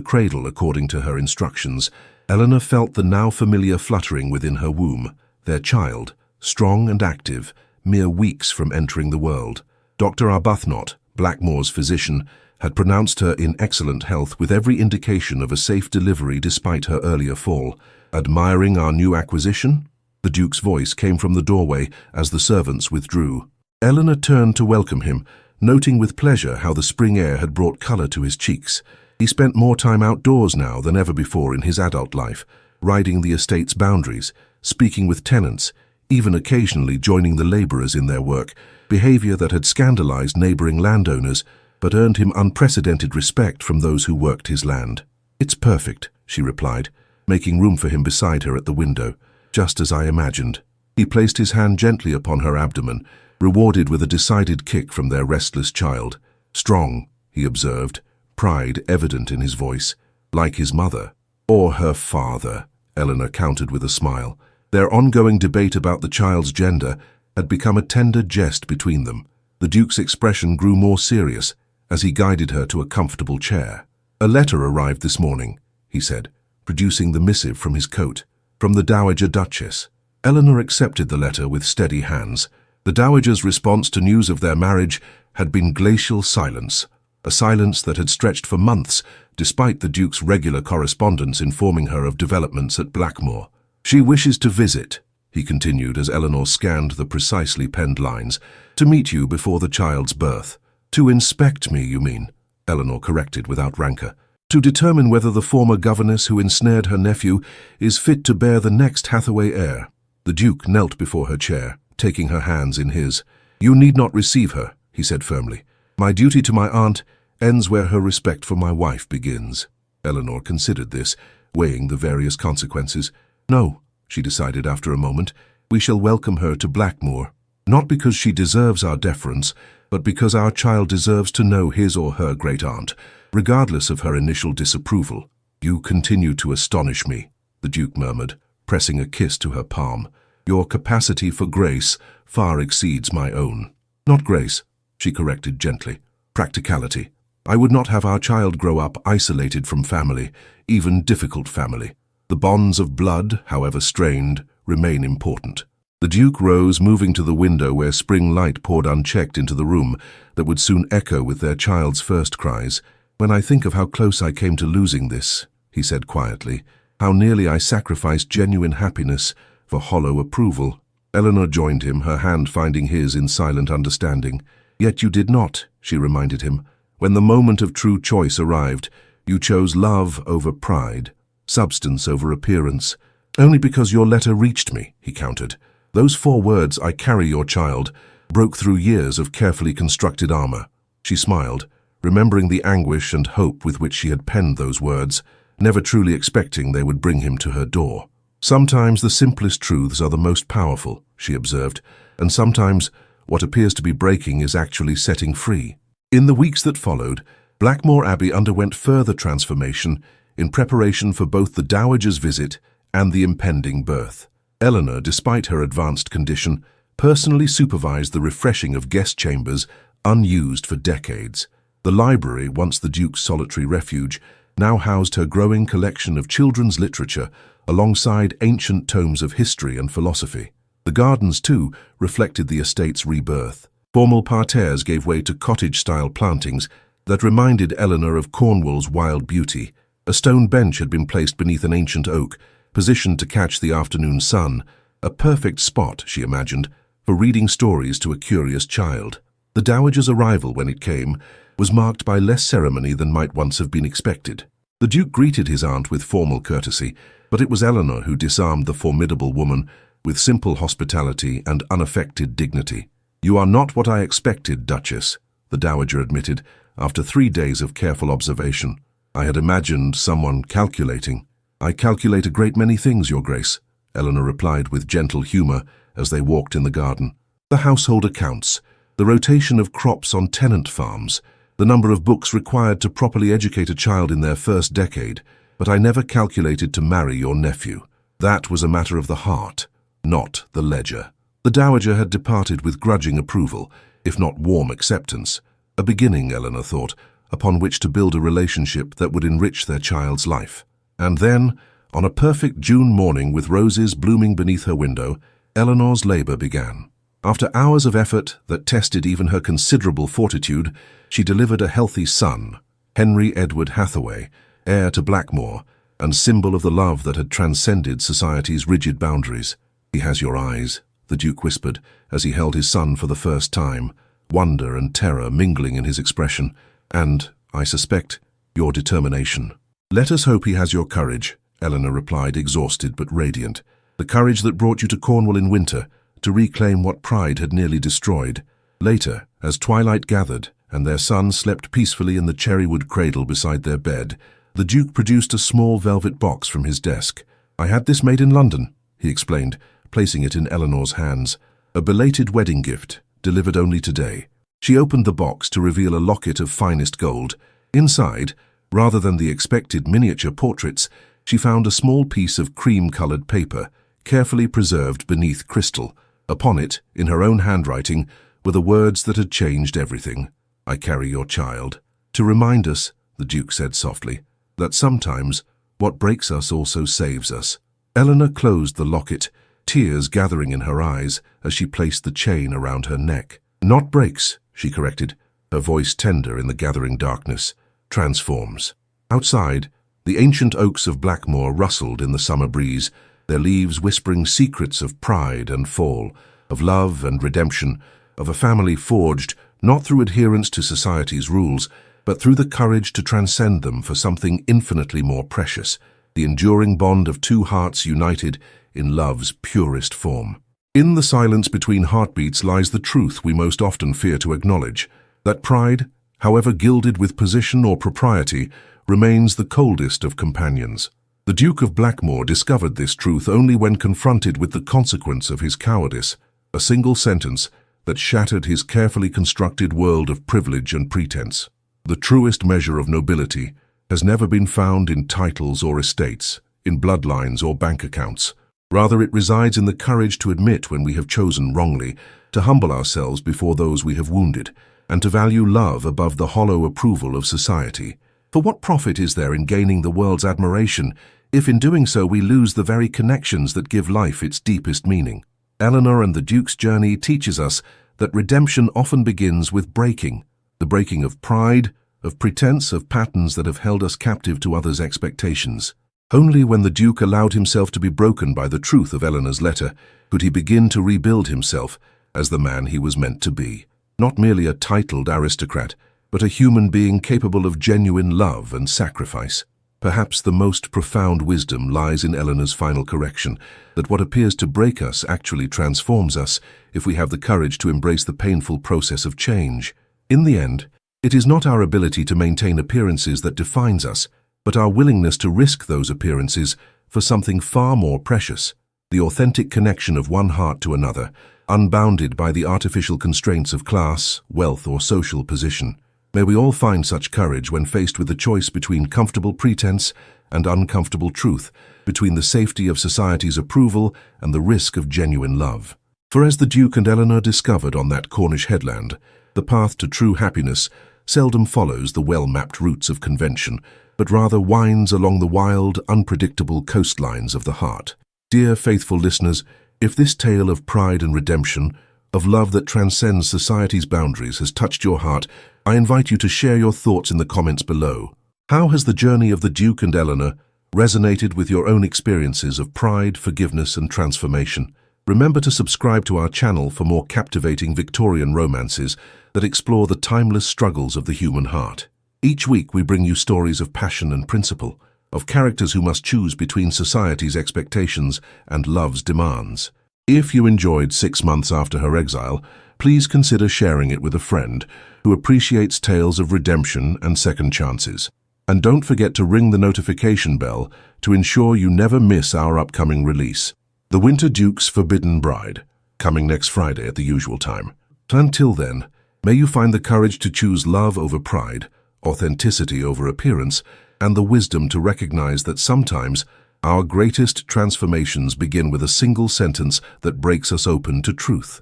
cradle according to her instructions, Eleanor felt the now familiar fluttering within her womb. Their child, strong and active, mere weeks from entering the world. Dr. Arbuthnot, Blackmore's physician, had pronounced her in excellent health with every indication of a safe delivery despite her earlier fall. "Admiring our new acquisition?" The Duke's voice came from the doorway as the servants withdrew. Eleanor turned to welcome him, noting with pleasure how the spring air had brought colour to his cheeks. He spent more time outdoors now than ever before in his adult life, riding the estate's boundaries, speaking with tenants, even occasionally joining the laborers in their work, behavior that had scandalized neighboring landowners but earned him unprecedented respect from those who worked his land. "It's perfect," she replied, making room for him beside her at the window, "just as I imagined." He placed his hand gently upon her abdomen, rewarded with a decided kick from their restless child. "Strong," he observed, pride evident in his voice. "Like his mother." "Or her father," Eleanor countered with a smile. Their ongoing debate about the child's gender had become a tender jest between them. The Duke's expression grew more serious as he guided her to a comfortable chair. "A letter arrived this morning," he said, producing the missive from his coat. "From the Dowager Duchess." Eleanor accepted the letter with steady hands. The Dowager's response to news of their marriage had been glacial silence, a silence that had stretched for months, despite the Duke's regular correspondence informing her of developments at Blackmoor. "She wishes to visit," he continued as Eleanor scanned the precisely penned lines, "to meet you before the child's birth." "To inspect me, you mean?" Eleanor corrected without rancor. "To determine whether the former governess who ensnared her nephew is fit to bear the next Hathaway heir." The Duke knelt before her chair, taking her hands in his. "You need not receive her," he said firmly. "My duty to my aunt ends where her respect for my wife begins." Eleanor considered this, weighing the various consequences. "No," she decided after a moment, "we shall welcome her to Blackmoor. Not because she deserves our deference, but because our child deserves to know his or her great-aunt, regardless of her initial disapproval." "You continue to astonish me," the Duke murmured, pressing a kiss to her palm. "Your capacity for grace far exceeds my own." "Not grace," she corrected gently. "Practicality. I would not have our child grow up isolated from family, even difficult family. The bonds of blood, however strained, remain important." The Duke rose, moving to the window where spring light poured unchecked into the room that would soon echo with their child's first cries. "When I think of how close I came to losing this," he said quietly, "how nearly I sacrificed genuine happiness for hollow approval." Eleanor joined him, her hand finding his in silent understanding. "Yet you did not," she reminded him. "When the moment of true choice arrived, you chose love over pride, substance over appearance." "Only because your letter reached me," he countered. "Those 4 words, 'I carry your child,' broke through years of carefully constructed armor." She smiled, remembering the anguish and hope with which she had penned those words, never truly expecting they would bring him to her door. "Sometimes the simplest truths are the most powerful," she observed, "and sometimes what appears to be breaking is actually setting free." In the weeks that followed, Blackmoor Abbey underwent further transformation in preparation for both the Dowager's visit and the impending birth. Eleanor, despite her advanced condition, personally supervised the refreshing of guest chambers unused for decades. The library, once the Duke's solitary refuge, now housed her growing collection of children's literature alongside ancient tomes of history and philosophy. The gardens, too, reflected the estate's rebirth. Formal parterres gave way to cottage-style plantings that reminded Eleanor of Cornwall's wild beauty. A stone bench had been placed beneath an ancient oak, positioned to catch the afternoon sun, a perfect spot, she imagined, for reading stories to a curious child. The Dowager's arrival, when it came, was marked by less ceremony than might once have been expected. The Duke greeted his aunt with formal courtesy, but it was Eleanor who disarmed the formidable woman with simple hospitality and unaffected dignity. "You are not what I expected, Duchess," the Dowager admitted, after 3 days of careful observation. "I had imagined someone calculating." "I calculate a great many things, Your Grace," Eleanor replied with gentle humor as they walked in the garden. "The household accounts, the rotation of crops on tenant farms, the number of books required to properly educate a child in their first decade, but I never calculated to marry your nephew. That was a matter of the heart, not the ledger." The Dowager had departed with grudging approval, if not warm acceptance. A beginning, Eleanor thought, upon which to build a relationship that would enrich their child's life. And then, on a perfect June morning with roses blooming beneath her window, Eleanor's labor began. After hours of effort that tested even her considerable fortitude, she delivered a healthy son, Henry Edward Hathaway, heir to Blackmoor, and symbol of the love that had transcended society's rigid boundaries. "He has your eyes," the Duke whispered as he held his son for the first time, wonder and terror mingling in his expression, "and, I suspect, your determination." "Let us hope he has your courage," Eleanor replied, exhausted but radiant. "The courage that brought you to Cornwall in winter, to reclaim what pride had nearly destroyed. Later, as twilight gathered and their son slept peacefully in the cherrywood cradle beside their bed, the Duke produced a small velvet box from his desk. "I had this made in London," he explained, placing it in Eleanor's hands. "A belated wedding gift, delivered only today." She opened the box to reveal a locket of finest gold. Inside, rather than the expected miniature portraits, she found a small piece of cream-colored paper, carefully preserved beneath crystal. Upon it, in her own handwriting, were the words that had changed everything. "I carry your child." "To remind us," the Duke said softly, "that sometimes what breaks us also saves us." Eleanor closed the locket, tears gathering in her eyes as she placed the chain around her neck. "Not breaks," she corrected, her voice tender in the gathering darkness. "Transforms." Outside, the ancient oaks of Blackmoor rustled in the summer breeze, their leaves whispering secrets of pride and fall, of love and redemption, of a family forged not through adherence to society's rules, but through the courage to transcend them for something infinitely more precious, the enduring bond of two hearts united in love's purest form. In the silence between heartbeats lies the truth we most often fear to acknowledge, that pride, however gilded with position or propriety, remains the coldest of companions. The Duke of Blackmoor discovered this truth only when confronted with the consequence of his cowardice, a single sentence that shattered his carefully constructed world of privilege and pretense. The truest measure of nobility has never been found in titles or estates, in bloodlines or bank accounts. Rather, it resides in the courage to admit when we have chosen wrongly, to humble ourselves before those we have wounded, and to value love above the hollow approval of society. For what profit is there in gaining the world's admiration if in doing so we lose the very connections that give life its deepest meaning? Eleanor and the Duke's journey teaches us that redemption often begins with breaking, the breaking of pride, of pretense, of patterns that have held us captive to others' expectations. Only when the Duke allowed himself to be broken by the truth of Eleanor's letter could he begin to rebuild himself as the man he was meant to be. Not merely a titled aristocrat, but a human being capable of genuine love and sacrifice. Perhaps the most profound wisdom lies in Eleanor's final correction, that what appears to break us actually transforms us if we have the courage to embrace the painful process of change. In the end, it is not our ability to maintain appearances that defines us, but our willingness to risk those appearances for something far more precious, the authentic connection of one heart to another, unbounded by the artificial constraints of class, wealth, or social position. May we all find such courage when faced with the choice between comfortable pretense and uncomfortable truth, between the safety of society's approval and the risk of genuine love. For as the Duke and Eleanor discovered on that Cornish headland, the path to true happiness seldom follows the well-mapped routes of convention, but rather winds along the wild, unpredictable coastlines of the heart. Dear faithful listeners, if this tale of pride and redemption, of love that transcends society's boundaries, has touched your heart, I invite you to share your thoughts in the comments below. How has the journey of the Duke and Eleanor resonated with your own experiences of pride, forgiveness, and transformation? Remember to subscribe to our channel for more captivating Victorian romances that explore the timeless struggles of the human heart. Each week we bring you stories of passion and principle, of characters who must choose between society's expectations and love's demands. If you enjoyed 6 months after her exile, please consider sharing it with a friend who appreciates tales of redemption and second chances. And don't forget to ring the notification bell to ensure you never miss our upcoming release, The Winter Duke's Forbidden Bride, coming next Friday at the usual time. Until then, may you find the courage to choose love over pride, authenticity over appearance, and the wisdom to recognize that sometimes our greatest transformations begin with a single sentence that breaks us open to truth.